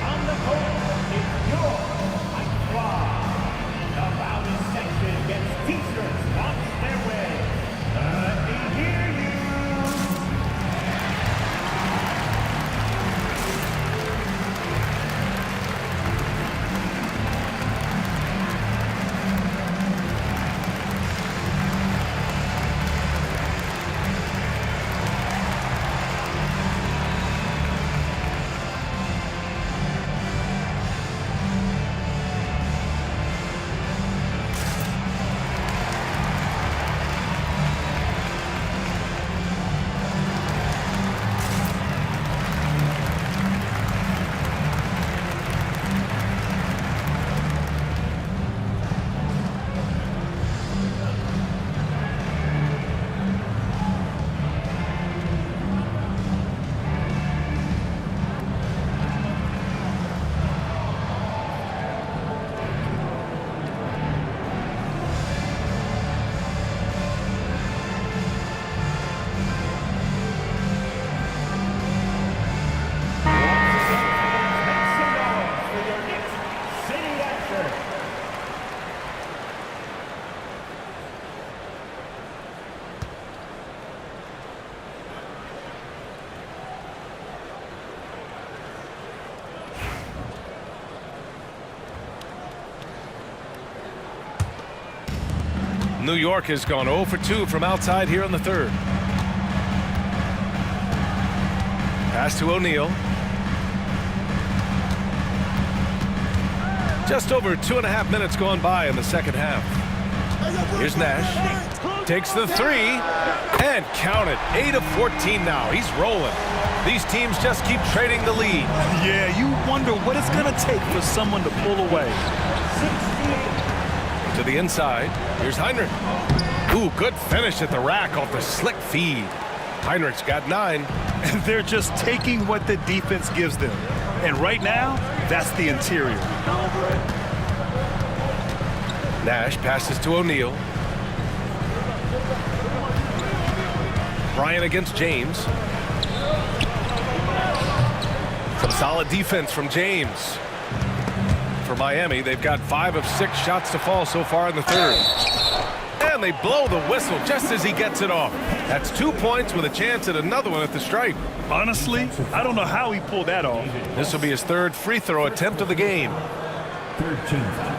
On the court, it's your Mike Fly. The Valley section gets t-shirts launched their way. Let me hear you. New York has gone 0 for 2 from outside here in the third. Pass to O'Neal. Just over 2.5 minutes gone by in the second half. Here's Nash. Takes the three and count it. 8 of 14 now. He's rolling. These teams just keep trading the lead. Yeah, you wonder what it's going to take for someone to pull away. To the inside. Here's Heinrich. Ooh, good finish at the rack off the slick feed. Heinrich's got 9. And they're just taking what the defense gives them. And right now, that's the interior. Nash passes to O'Neal. Bryant against James. Some solid defense from James. For Miami, they've got 5 of 6 shots to fall so far in the third. And they blow the whistle just as he gets it off. That's 2 points with a chance at another one at the stripe. Honestly, I don't know how he pulled that off. This will be his 3rd free throw attempt of the game. 13 foul.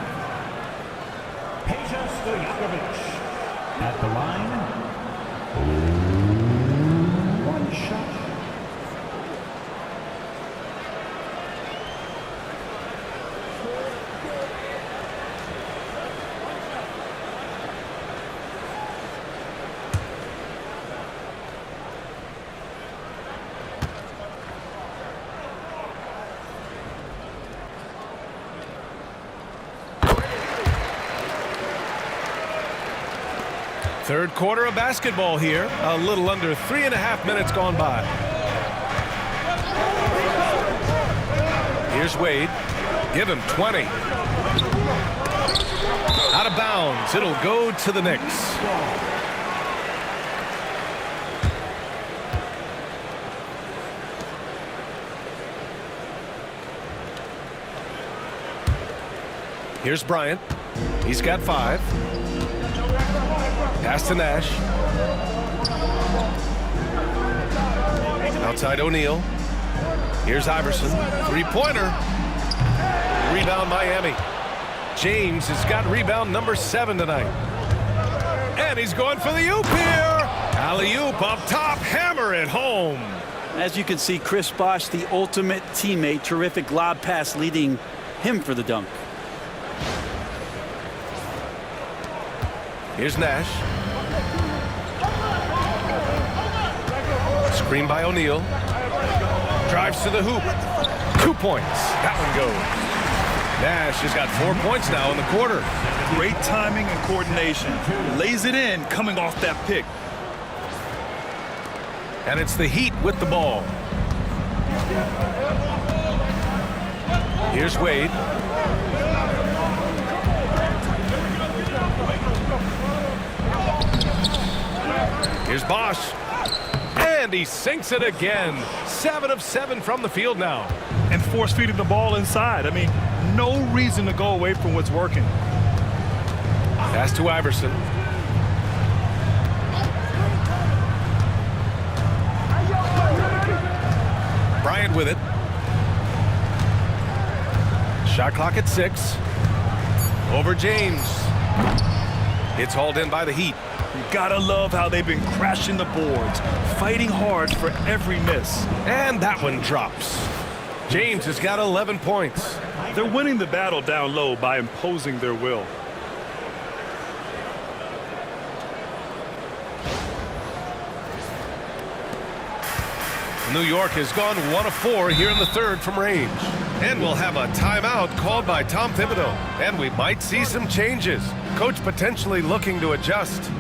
Peja Stojakovic at the line. 1 shot. Third quarter of basketball here. A little under 3.5 minutes gone by. Here's Wade. Give him 20. Out of bounds. It'll go to the Knicks. Here's Bryant. He's got 5. Pass to Nash. Outside O'Neal. Here's Iverson. 3-pointer. Rebound Miami. James has got rebound number 7 tonight. And he's going for the oop here. Alley-oop up top. Hammer it home. As you can see, Chris Bosh, the ultimate teammate. Terrific lob pass leading him for the dunk. Here's Nash. Screen by O'Neal. Drives to the hoop. 2 points. That one goes. Nash has got 4 points now in the quarter. Great timing and coordination. Lays it in coming off that pick. And it's the Heat with the ball. Here's Wade. Here's Bosh. And he sinks it again. 7 of 7 from the field now. And force feeding the ball inside. I mean, no reason to go away from what's working. Pass to Iverson. Bryant with it. Shot clock at 6. Over James. It's hauled in by the Heat. You gotta love how they've been crashing the boards, fighting hard for every miss. And that one drops. James has got 11 points. They're winning the battle down low by imposing their will. New York has gone 1 of 4 here in the third from range. And we'll have a timeout called by Tom Thibodeau. And we might see some changes. Coach potentially looking to adjust.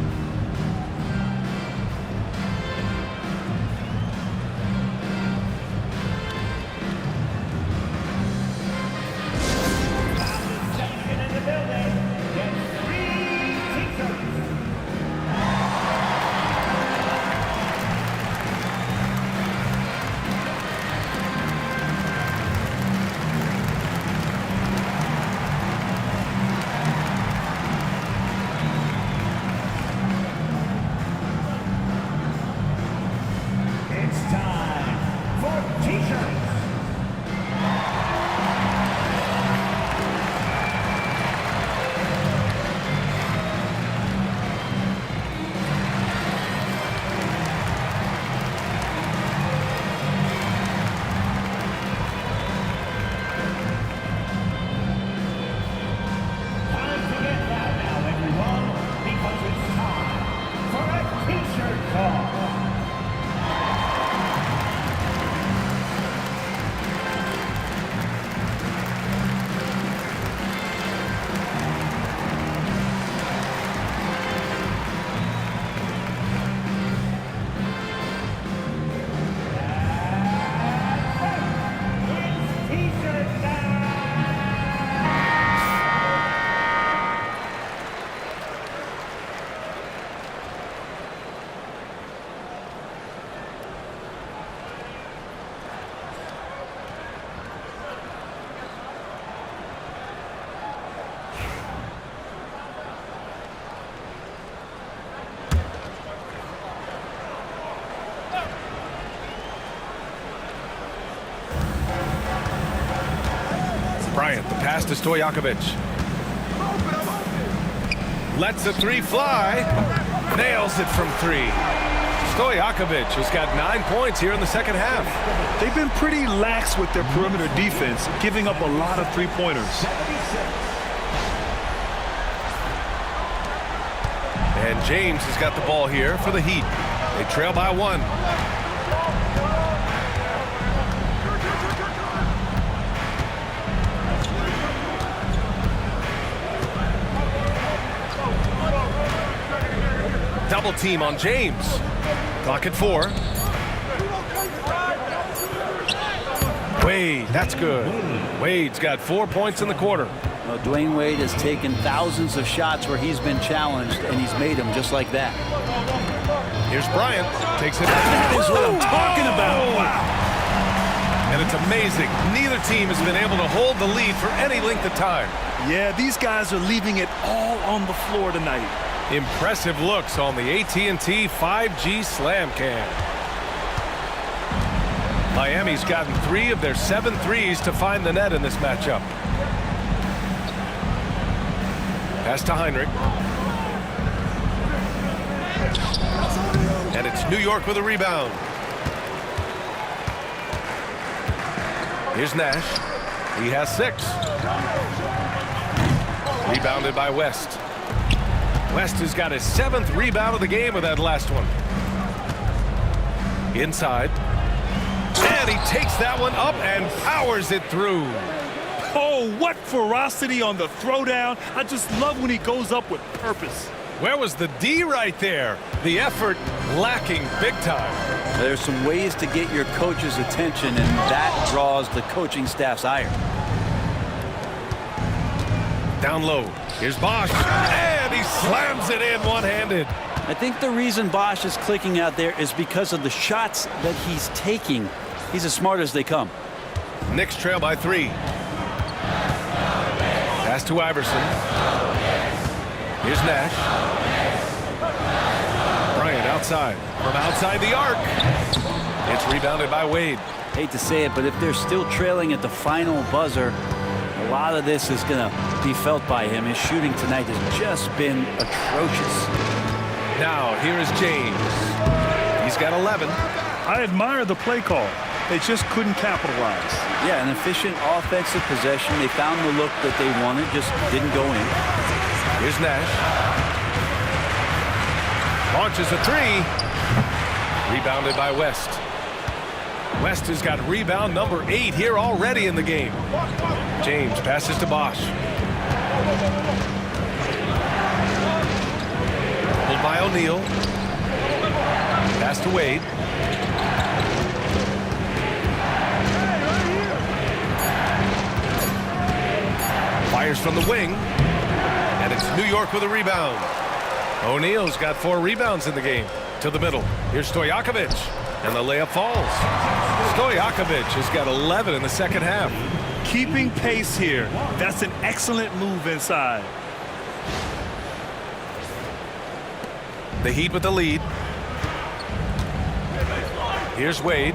Bryant, the pass to Stojakovic. Lets the three fly. Nails it from three. Stojakovic has got 9 points here in the second half. They've been pretty lax with their perimeter defense, giving up a lot of three-pointers. And James has got the ball here for the Heat. They trail by 1. Double team on James. Clock at 4. Wade, that's good. Wade's got 4 points in the quarter. Well, Dwayne Wade has taken thousands of shots where he's been challenged, and he's made them just like that. Here's Bryant. Takes it. That is what I'm talking about. Wow. And it's amazing. Neither team has been able to hold the lead for any length of time. Yeah, these guys are leaving it all on the floor tonight. Impressive looks on the AT&T 5G Slam Cam. Miami's gotten 3 of their 7 threes to find the net in this matchup. Pass to Heinrich. And it's New York with a rebound. Here's Nash. He has 6. Rebounded by West. West has got his 7th rebound of the game with that last one. Inside. And he takes that one up and powers it through. Oh, what ferocity on the throwdown. I just love when he goes up with purpose. Where was the D right there? The effort lacking big time. There's some ways to get your coach's attention, and that draws the coaching staff's ire. Down low. Here's Bosch. And he slams it in one-handed. I think the reason Bosch is clicking out there is because of the shots that he's taking. He's as smart as they come. Knicks trail by 3. Pass to Iverson. Here's Nash. Bryant outside. From outside the arc. It's rebounded by Wade. Hate to say it, but if they're still trailing at the final buzzer, a lot of this is going to be felt by him. His shooting tonight has just been atrocious. Now, here is James. He's got 11. I admire the play call. They just couldn't capitalize. Yeah, an efficient offensive possession. They found the look that they wanted, just didn't go in. Here's Nash. Launches a 3. Rebounded by West. West has got rebound number 8 here already in the game. James passes to Bosch. Pulled by O'Neal. Pass to Wade. Fires from the wing. And it's New York with a rebound. O'Neal's got 4 rebounds in the game. To the middle. Here's Stojakovic. And the layup falls. Stojakovic has got 11 in the second half. Keeping pace here. That's an excellent move inside. The Heat with the lead. Here's Wade.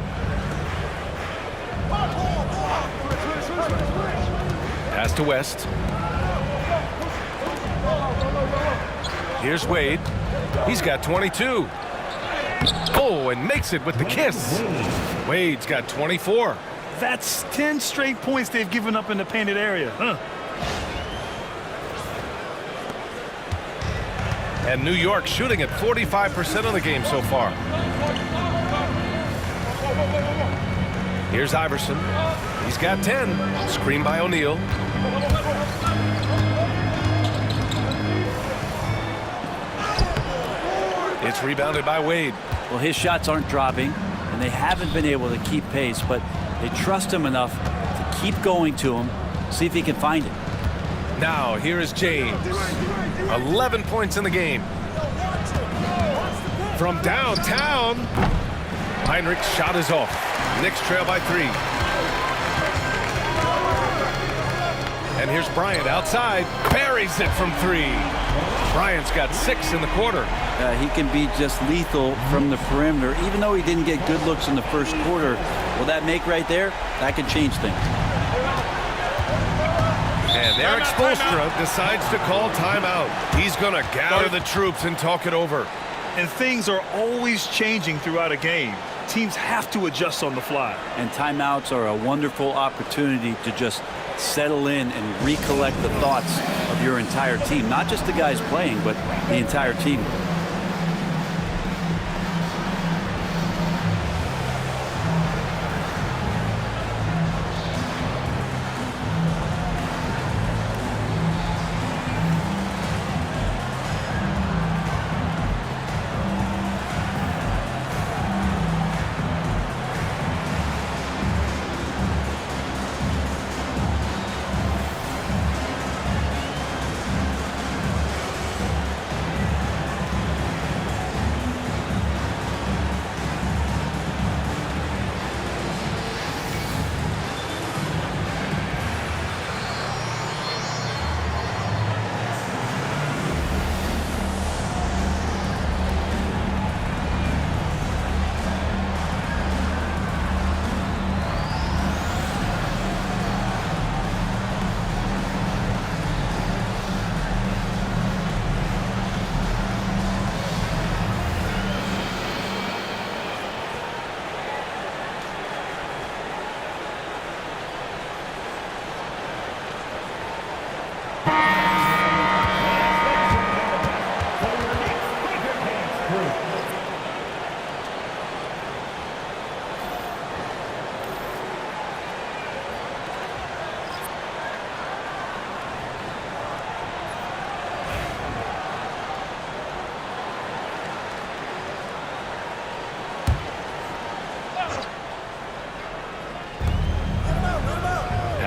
Pass to West. Here's Wade. He's got 22. Oh, and makes it with the kiss. Wade's got 24. That's 10 straight points they've given up in the painted area. And New York shooting at 45% of the game so far. Here's Iverson. He's got 10. Screen by O'Neal. It's rebounded by Wade. Well, his shots aren't dropping, and they haven't been able to keep pace, but they trust him enough to keep going to him, see if he can find it. Now, here is James. 11 points in the game. From downtown, Heinrich's shot is off. Knicks trail by 3. And here's Bryant outside. Buries it from 3. Bryant's got 6 in the quarter. He can be just lethal from the perimeter. Even though he didn't get good looks in the first quarter, will that make right there? That could change things. And Eric Spoelstra decides to call timeout. He's going to gather the troops and talk it over. And things are always changing throughout a game. Teams have to adjust on the fly. And timeouts are a wonderful opportunity to just settle in and recollect the thoughts of your entire team. Not just the guys playing, but the entire team.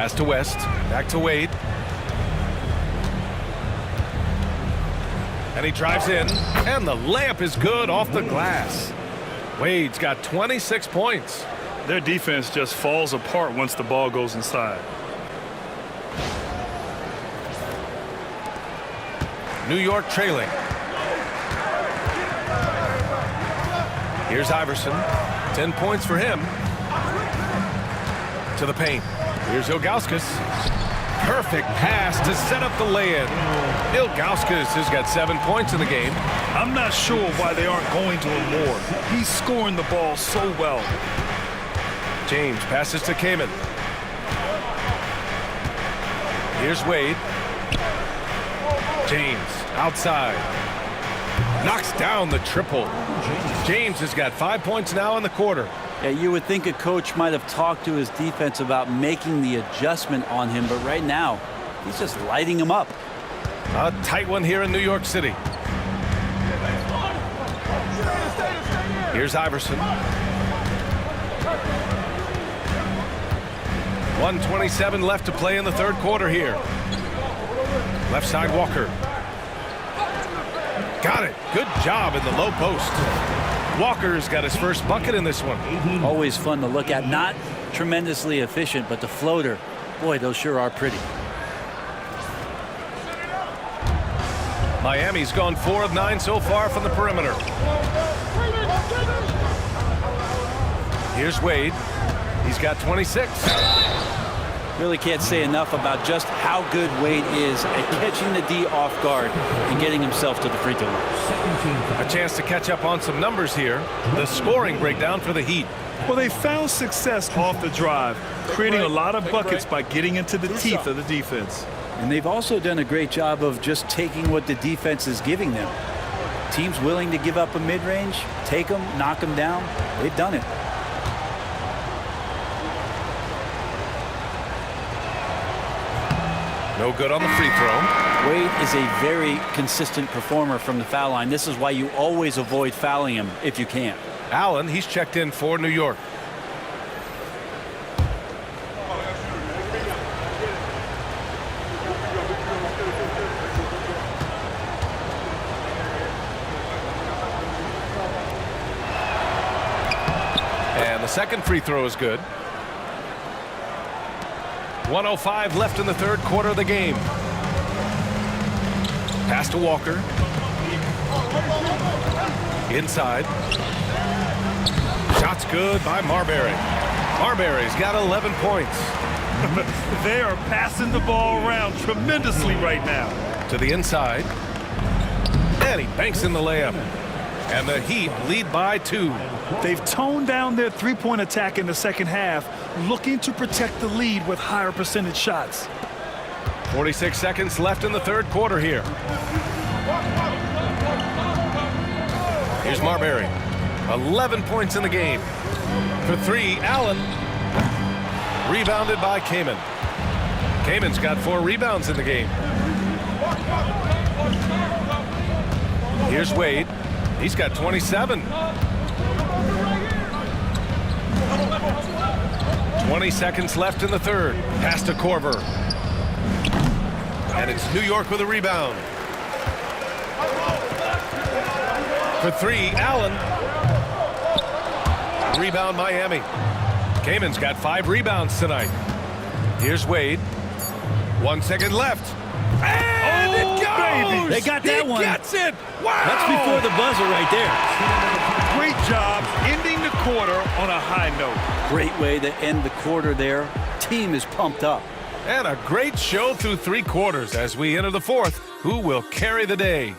Pass to West. Back to Wade. And he drives in. And the layup is good off the glass. Wade's got 26 points. Their defense just falls apart once the ball goes inside. New York trailing. Here's Iverson. 10 points for him. To the paint. Here's Ilgauskas. Perfect pass to set up the lay-in. Ilgauskas has got 7 points in the game. I'm not sure why they aren't going to him more. He's scoring the ball so well. James passes to Kamen. Here's Wade. James outside. Knocks down the triple. James has got 5 points now in the quarter. Yeah, you would think a coach might have talked to his defense about making the adjustment on him, but right now, he's just lighting him up. A tight one here in New York City. Here's Iverson. 1:27 left to play in the third quarter here. Left side Walker. Got it. Good job in the low post. Walker's got his first bucket in this one. Always fun to look at. Not tremendously efficient, but the floater, boy, those sure are pretty. Miami's gone 4 of 9 so far from the perimeter. Here's Wade. He's got 26. Really can't say enough about just how good Wade is at catching the D off guard and getting himself to the free throw line. A chance to catch up on some numbers here. The scoring breakdown for the Heat. Well, they found success off the drive, creating a lot of buckets by getting into the teeth of the defense. And they've also done a great job of just taking what the defense is giving them. Teams willing to give up a mid-range, take them, knock them down. They've done it. No good on the free throw. Wade is a very consistent performer from the foul line. This is why you always avoid fouling him if you can. Allen, he's checked in for New York. And the second free throw is good. 1:05 left in the third quarter of the game. Pass to Walker. Inside. Shot's good by Marbury. Marbury's got 11 points. They are passing the ball around tremendously right now. To the inside. And he banks in the layup. And the Heat lead by 2. They've toned down their three-point attack in the second half, looking to protect the lead with higher percentage shots. 46 seconds left in the third quarter here. Here's Marbury. 11 points in the game. For 3, Allen. Rebounded by Kaman. Kaman's got 4 rebounds in the game. Here's Wade. He's got 27. 20 seconds left in the third. Pass to Korver. And it's New York with a rebound. For 3, Allen. Rebound Miami. Kaman's got 5 rebounds tonight. Here's Wade. 1 second left. And it goes! Baby. They got that one. He gets it. Wow! That's before the buzzer right there. Great job ending the quarter on a high note. Great way to end the quarter there. Team is pumped up. And a great show through 3 quarters as we enter the fourth. Who will carry the day?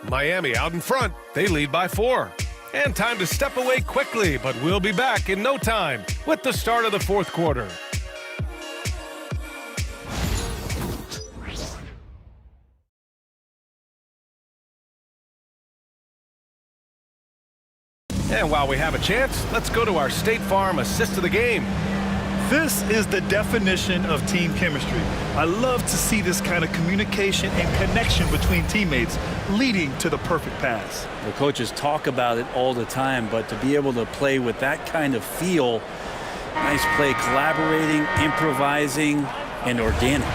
Miami out in front. They lead by 4. And time to step away quickly, but we'll be back in no time with the start of the fourth quarter. And while we have a chance, let's go to our State Farm assist of the game. This is the definition of team chemistry. I love to see this kind of communication and connection between teammates leading to the perfect pass. The coaches talk about it all the time, but to be able to play with that kind of feel, nice play, collaborating, improvising, and organic.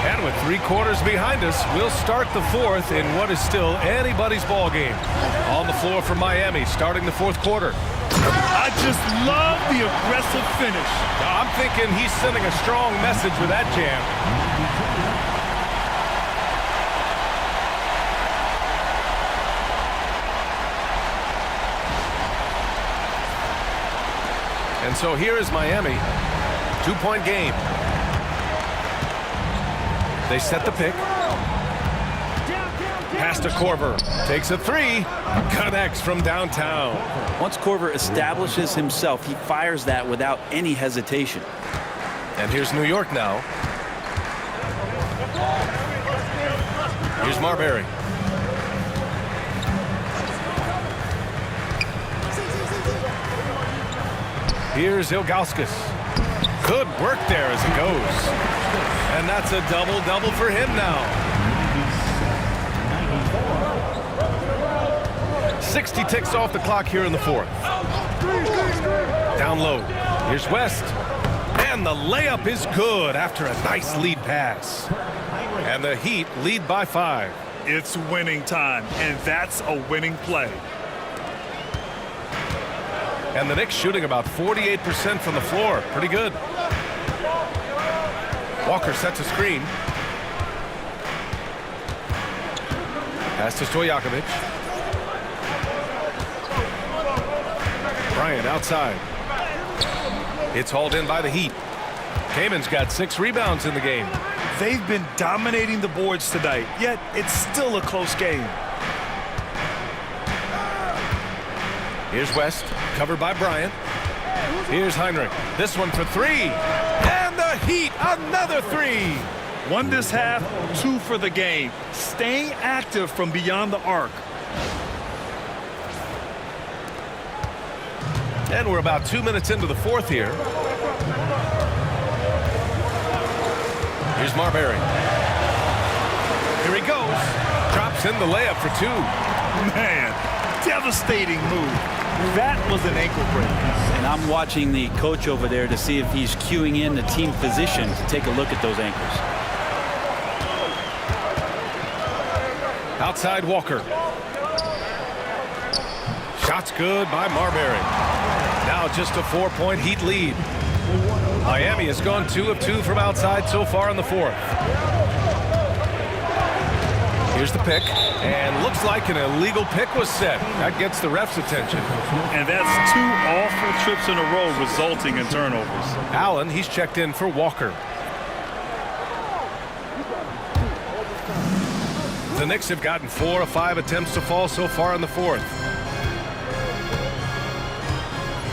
And with 3 quarters behind us, we'll start the fourth in what is still anybody's ball game. On the floor for Miami, starting the fourth quarter. I just love the aggressive finish. I'm thinking he's sending a strong message with that jam. And so here is Miami. 2-point game. They set the pick. Pass to Korver. Takes a 3. Connects from downtown. Once Korver establishes himself, he fires that without any hesitation. And here's New York now. Here's Marbury. Here's Ilgauskas. Good work there as it goes. And that's a double-double for him now. 60 ticks off the clock here in the fourth. Down low. Here's West. And the layup is good after a nice lead pass. And the Heat lead by 5. It's winning time, and that's a winning play. And the Knicks shooting about 48% from the floor. Pretty good. Walker sets a screen. Pass to Stojakovic. Bryant outside. It's hauled in by the Heat. Kaman's got 6 rebounds in the game. They've been dominating the boards tonight, yet it's still a close game. Here's West, covered by Bryant. Here's Heinrich. This one for 3. And the Heat, another 3. 1 this half, 2 for the game. Staying active from beyond the arc. And we're about 2 minutes into the fourth here. Here's Marbury. Here he goes. Drops in the layup for 2. Man, devastating move. That was an ankle break. And I'm watching the coach over there to see if he's cueing in the team physician to take a look at those ankles. Outside Walker. Shot's good by Marbury. Now just a 4-point Heat lead. Miami has gone 2 of 2 from outside so far in the fourth. Here's the pick, and looks like an illegal pick was set. That gets the ref's attention. And that's 2 awful trips in a row resulting in turnovers. Allen, he's checked in for Walker. The Knicks have gotten 4 of 5 attempts to fall so far in the fourth.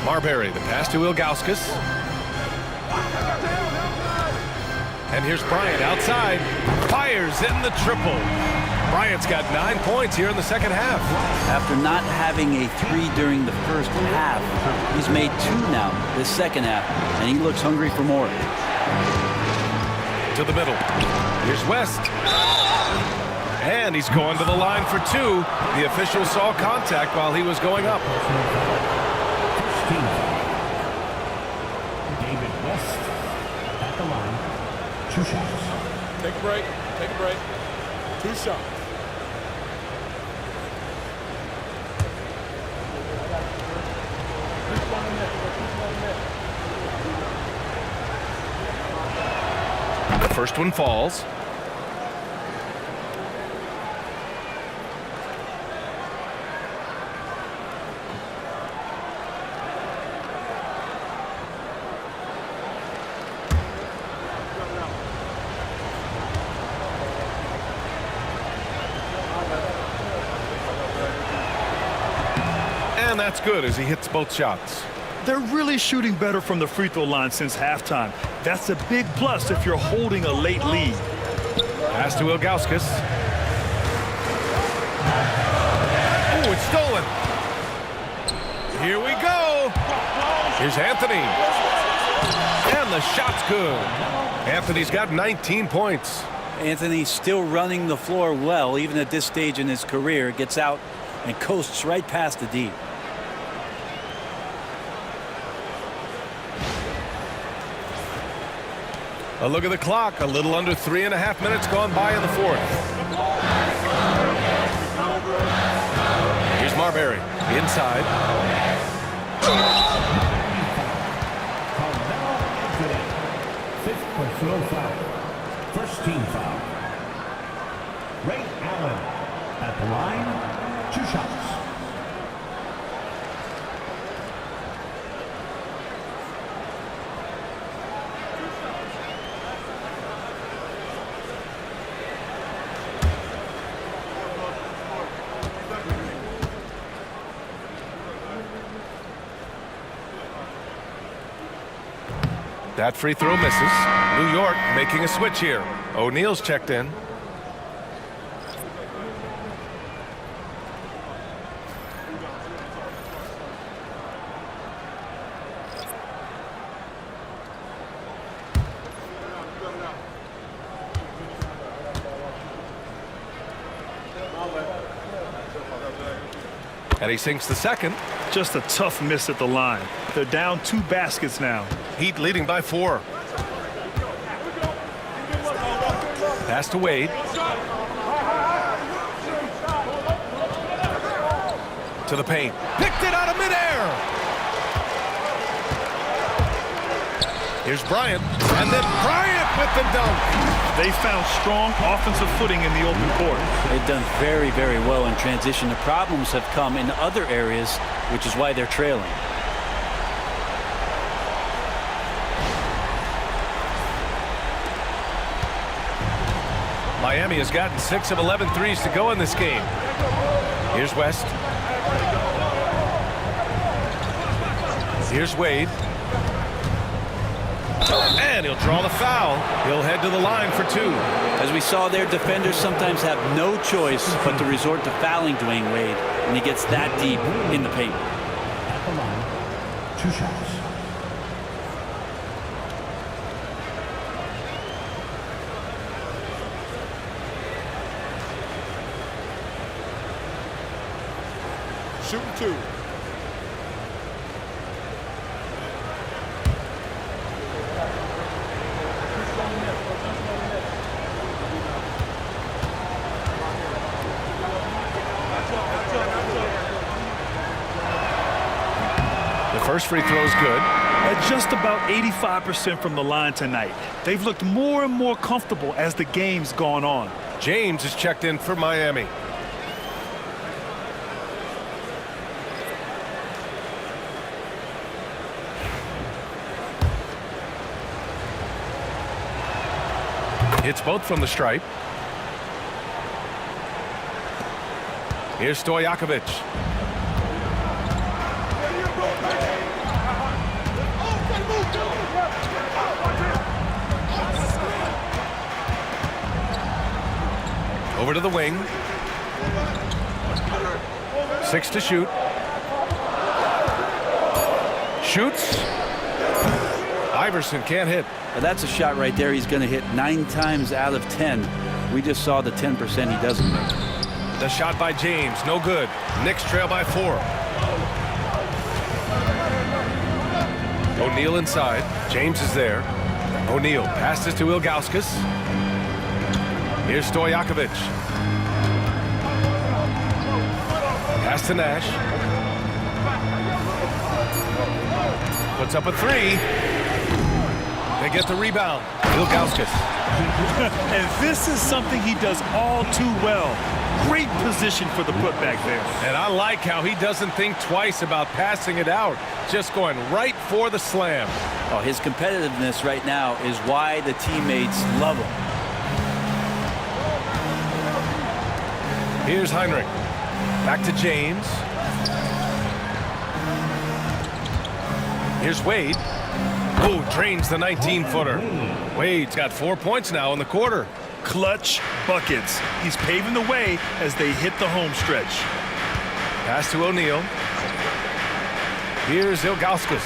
Marbury, the pass to Ilgauskas. And here's Bryant outside. Fires in the triple. Bryant's got 9 points here in the second half. After not having a 3 during the first half, he's made 2 now this second half, and he looks hungry for more. To the middle. Here's West. And he's going to the line for 2. The official saw contact while he was going up. David West at the line. 2 shots. Take a break. Take a break. 2 shots. The first one falls. And that's good as he hits both shots. They're really shooting better from the free throw line since halftime. That's a big plus if you're holding a late lead. Pass to Ilgauskas. Oh, it's stolen. Here we go. Here's Anthony. And the shot's good. Anthony's got 19 points. Anthony's still running the floor well, even at this stage in his career. Gets out and coasts right past the D. A look at the clock. A little under 3.5 minutes gone by in the fourth. Here's Marbury. Inside. Carmelo Anthony. 5th personal foul. First team foul. Ray Allen at the line. 2 shots. That free throw misses. New York making a switch here. O'Neal's checked in. And he sinks the second. Just a tough miss at the line. They're down 2 baskets now. Heat leading by 4. Pass to Wade. To the paint. Picked it out of midair. Here's Bryant. And then Bryant with the dunk. They found strong offensive footing in the open court. They've done very, very well in transition. The problems have come in other areas, which is why they're trailing. Miami has gotten 6 of 11 threes to go in this game. Here's West. Here's Wade. And he'll draw the foul. He'll head to the line for 2. As we saw there, defenders sometimes have no choice but to resort to fouling Dwayne Wade when he gets that deep in the paint. At the line. 2 shots. Shooting 2. First free throw is good. At just about 85% from the line tonight. They've looked more and more comfortable as the game's gone on. James is checked in for Miami. Hits both from the stripe. Here's Stojakovic. Over to the wing. 6 to shoot. Shoots. Iverson can't hit. Now that's a shot right there he's going to hit 9 times out of 10. We just saw the 10% he doesn't make. The shot by James, no good. Knicks trail by 4. O'Neal inside. James is there. O'Neal passes to Ilgauskas. Here's Stojakovic. Pass to Nash. Puts up a 3. They get the rebound. Ilgauskas. And this is something he does all too well. Great position for the putback there. And I like how he doesn't think twice about passing it out. Just going right for the slam. Oh, his competitiveness right now is why the teammates love him. Here's Heinrich. Back to James. Here's Wade. Oh, drains the 19-footer. Wade's got 4 points now in the quarter. Clutch buckets. He's paving the way as they hit the home stretch. Pass to O'Neal. Here's Ilgauskas.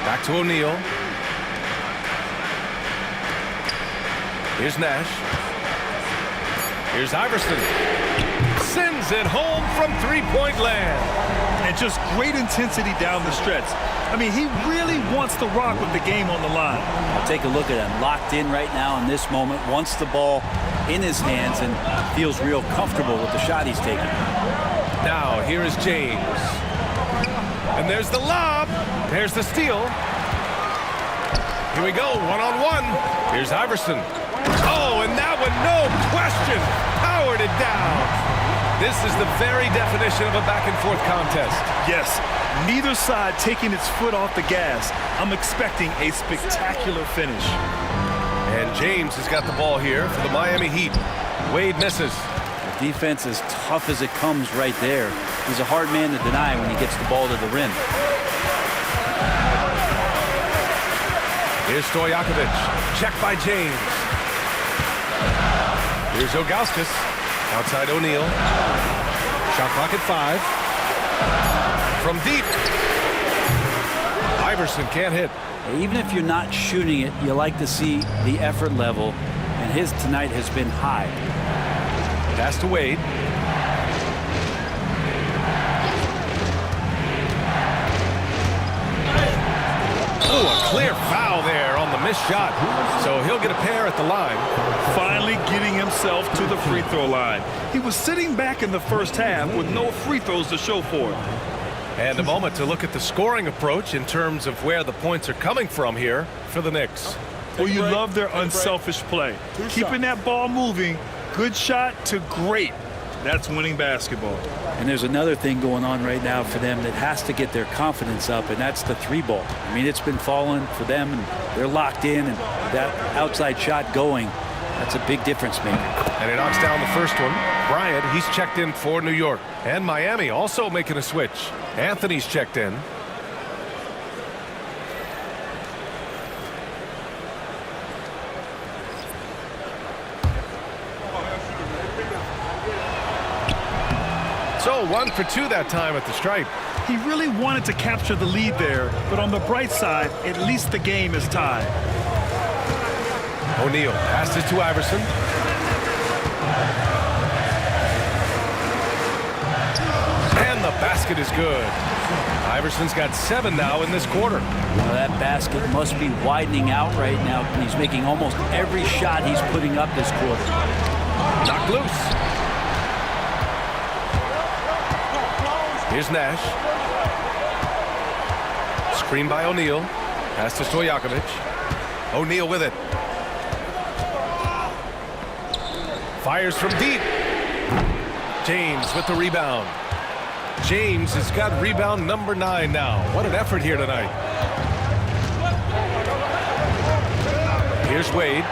Back to O'Neal. Here's Nash. Here's Iverson. Sends it home from three-point land. And just great intensity down the stretch. I mean, he really wants to rock with the game on the line. I'll take a look at him. Locked in right now in this moment. Wants the ball in his hands and feels real comfortable with the shot he's taking. Now, here is James. And there's the lob. There's the steal. Here we go, one-on-one. Here's Iverson. Oh, and that one, no question, powered it down. This is the very definition of a back-and-forth contest. Yes, neither side taking its foot off the gas. I'm expecting a spectacular finish. And James has got the ball here for the Miami Heat. Wade misses. The defense is tough as it comes right there. He's a hard man to deny when he gets the ball to the rim. Here's Stojakovic. Check by James. Here's Ilgauskas. Outside O'Neal. Shot clock at 5. From deep. Iverson can't hit. Even if you're not shooting it, you like to see the effort level, and his tonight has been high. Pass to Wade. Oh, a clear foul there on the missed shot. So he'll get a pair at the line. Finally getting himself to the free throw line. He was sitting back in the first half with no free throws to show for it. And a moment to look at the scoring approach in terms of where the points are coming from here for the Knicks. Well, you love their unselfish play. Keeping that ball moving, good shot to great. That's winning basketball. And there's another thing going on right now for them that has to get their confidence up, and that's the 3-ball. I mean, it's been falling for them, and they're locked in, and that outside shot going, that's a big difference maker. And he knocks down the first one. Bryant, he's checked in for New York. And Miami also making a switch. Anthony's checked in. So 1 for 2 that time at the stripe. He really wanted to capture the lead there, but on the bright side, at least the game is tied. O'Neal passes to Iverson. And the basket is good. Iverson's got 7 now in this quarter. Well, that basket must be widening out right now. He's making almost every shot he's putting up this quarter. Knocked loose. Here's Nash. Screen by O'Neal. Pass to Stojakovic. O'Neal with it. Fires from deep. James with the rebound. James has got rebound number 9 now. What an effort here tonight. Here's Wade.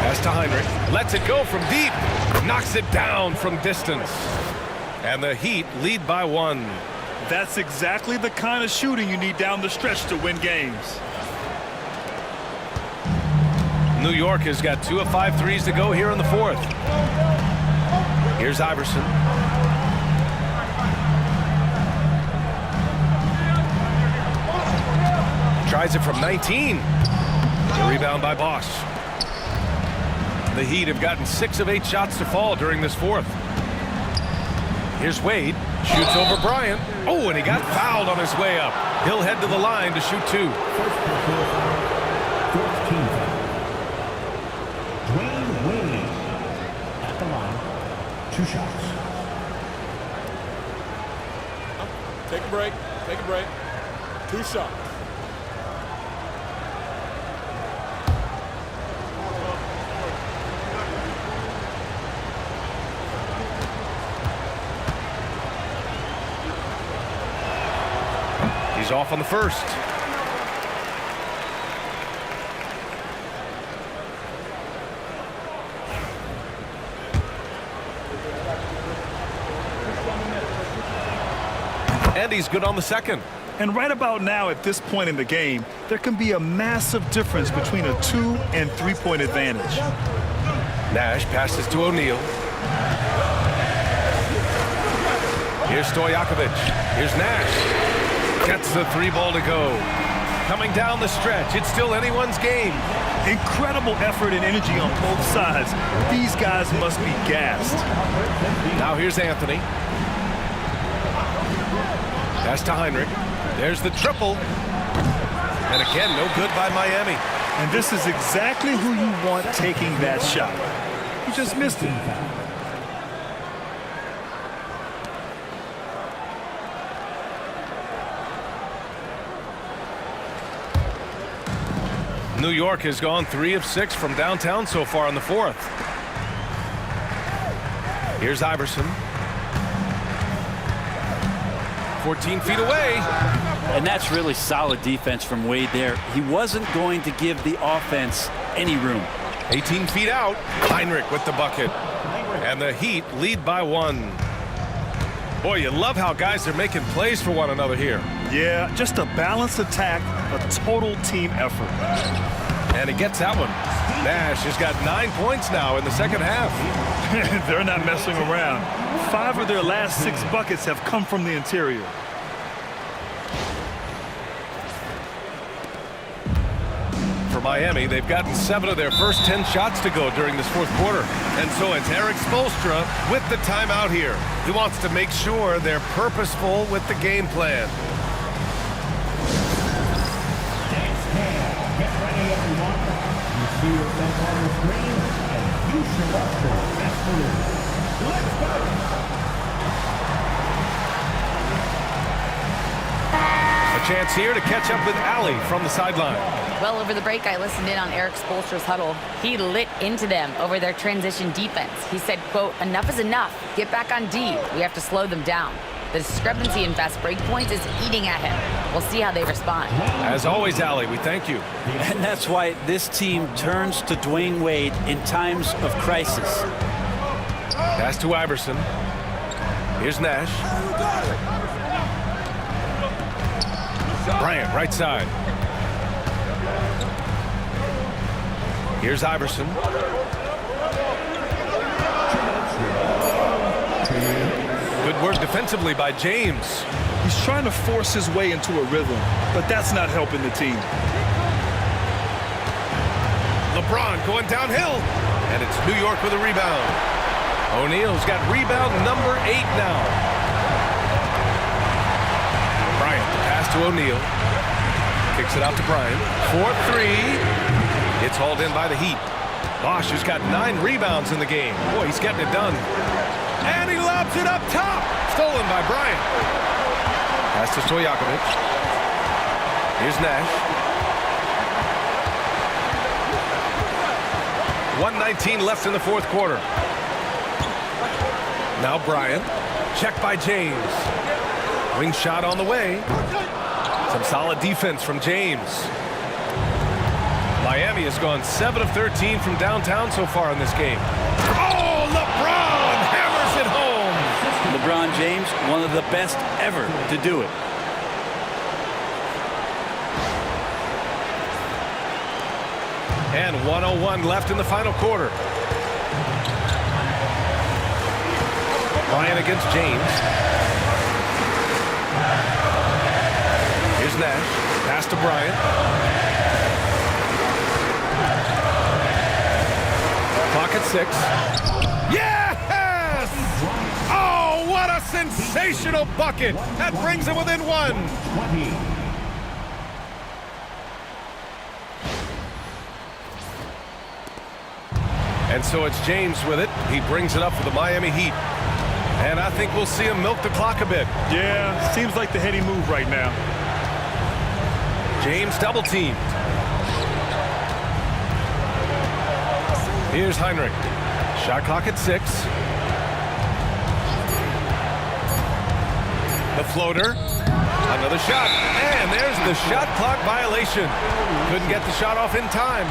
Pass to Heinrich. Lets it go from deep. Knocks it down from distance. And the Heat lead by 1. That's exactly the kind of shooting you need down the stretch to win games. New York has got 2 of 5 threes to go here in the 4th. Here's Iverson. Tries it from 19. The rebound by Bosch. The Heat have gotten 6 of 8 shots to fall during this 4th. Here's Wade. Shoots over Bryant. Oh, and he got fouled on his way up. He'll head to the line to shoot 2. Dwayne Wade at the line. 2 shots. Take a break. Take a break. 2 shots. He's off on the first. And he's good on the second. And right about now, at this point in the game, there can be a massive difference between a 2 and 3-point advantage. Nash passes to O'Neal. Here's Stojakovic. Here's Nash. Gets the 3-ball to go. Coming down the stretch. It's still anyone's game. Incredible effort and energy on both sides. These guys must be gassed. Now here's Anthony. Pass to Heinrich. There's the triple. And again, no good by Miami. And this is exactly who you want taking that shot. You just missed it. New York has gone 3 of 6 from downtown so far in the 4th. Here's Iverson. 14 feet away. And that's really solid defense from Wade there. He wasn't going to give the offense any room. 18 feet out. Heinrich with the bucket. And the Heat lead by 1. Boy, you love how guys are making plays for one another here. Yeah, just a balanced attack, a total team effort. And he gets that one. Nash has got 9 points now in the second half. They're not messing around. 5 of their last 6 buckets have come from the interior. For Miami, they've gotten 7 of their first 10 shots to go during this 4th quarter. And so it's Eric Spoelstra with the timeout here. He wants to make sure they're purposeful with the game plan. Get ready, everyone. You see yourself on the screen, and you should watch the best move. Let's go! A chance here to catch up with Allie from the sideline. Well, over the break, I listened in on Eric Spoelstra's huddle. He lit into them over their transition defense. He said, quote, "Enough is enough. Get back on D. We have to slow them down." The discrepancy in fast break points is eating at him. We'll see how they respond. As always, Allie, we thank you. And that's why this team turns to Dwayne Wade in times of crisis. Pass to Iverson. Here's Nash. Bryant, right side. Here's Iverson. Good work defensively by James. He's trying to force his way into a rhythm, but that's not helping the team. LeBron going downhill, and it's New York with a rebound. O'Neal's got rebound number 8 now. Bryant, pass to O'Neal. Kicks it out to Bryant. 4-3. It's hauled in by the Heat. Bosch has got 9 rebounds in the game. Boy, he's getting it done. And he lobs it up top. Stolen by Bryant. Pass to Stojakovic. Here's Nash. 1:19 left in the 4th quarter. Now Bryant. Checked by James. Wing shot on the way. Some solid defense from James. Miami has gone 7 of 13 from downtown so far in this game. Oh, LeBron hammers it home. LeBron James, one of the best ever to do it. And 1:01 left in the final quarter. Bryant against James. Here's Nash. Pass to Bryant. Clock at 6. Yes! Oh, what a sensational bucket. That brings him within 1. 20. And so it's James with it. He brings it up for the Miami Heat. And I think we'll see him milk the clock a bit. Yeah, seems like the heady move right now. James double teamed. Here's Heinrich. Shot clock at 6. The floater. Another shot. And there's the shot clock violation. Couldn't get the shot off in time.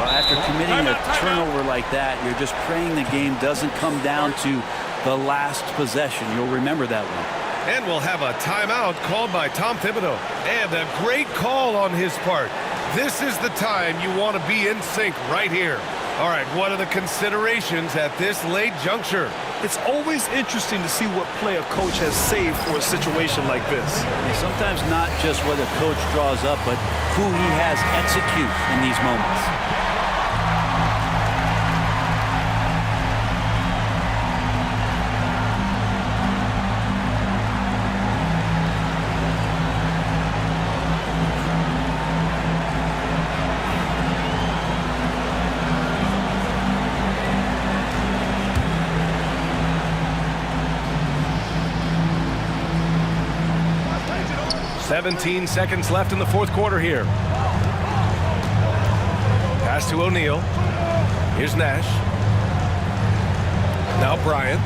After committing a turnover like that, you're just praying the game doesn't come down to the last possession. You'll remember that one. And we'll have a timeout called by Tom Thibodeau. And a great call on his part. This is the time you want to be in sync right here. All right, what are the considerations at this late juncture? It's always interesting to see what play a coach has saved for a situation like this. And sometimes not just what a coach draws up, but who he has execute in these moments. Seventeen seconds left in the fourth quarter here. Pass to O'Neal. Here's Nash. Now Bryant.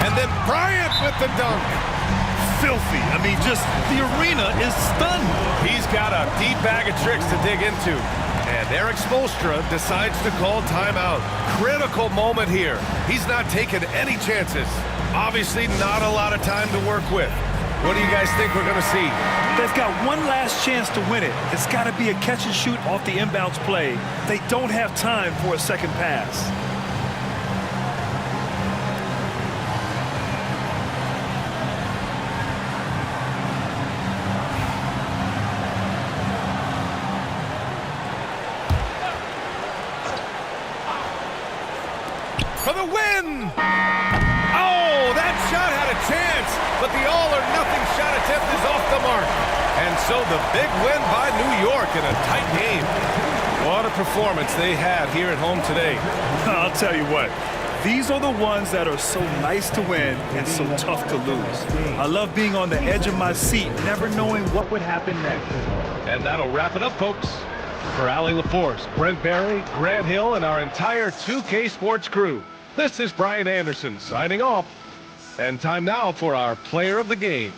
And then Bryant with the dunk. Filthy. I mean, just the arena is stunned. He's got a deep bag of tricks to dig into. And Eric Spoelstra decides to call timeout. Critical moment here. He's not taking any chances. Obviously not a lot of time to work with. What do you guys think we're going to see? They've got one last chance to win it. It's got to be a catch and shoot off the inbounds play. They don't have time for a second pass. For the win! Oh, that shot had a chance, but the all-or-nothing shot attempt is off the mark. And so the big win by New York in a tight game. What a performance they had here at home today. I'll tell you what, these are the ones that are so nice to win and so tough to lose. I love being on the edge of my seat, never knowing what would happen next. And that'll wrap it up, folks. For Allie LaForce, Brent Barry, Grant Hill, and our entire 2K Sports crew, this is Brian Anderson signing off. And time now for our player of the game.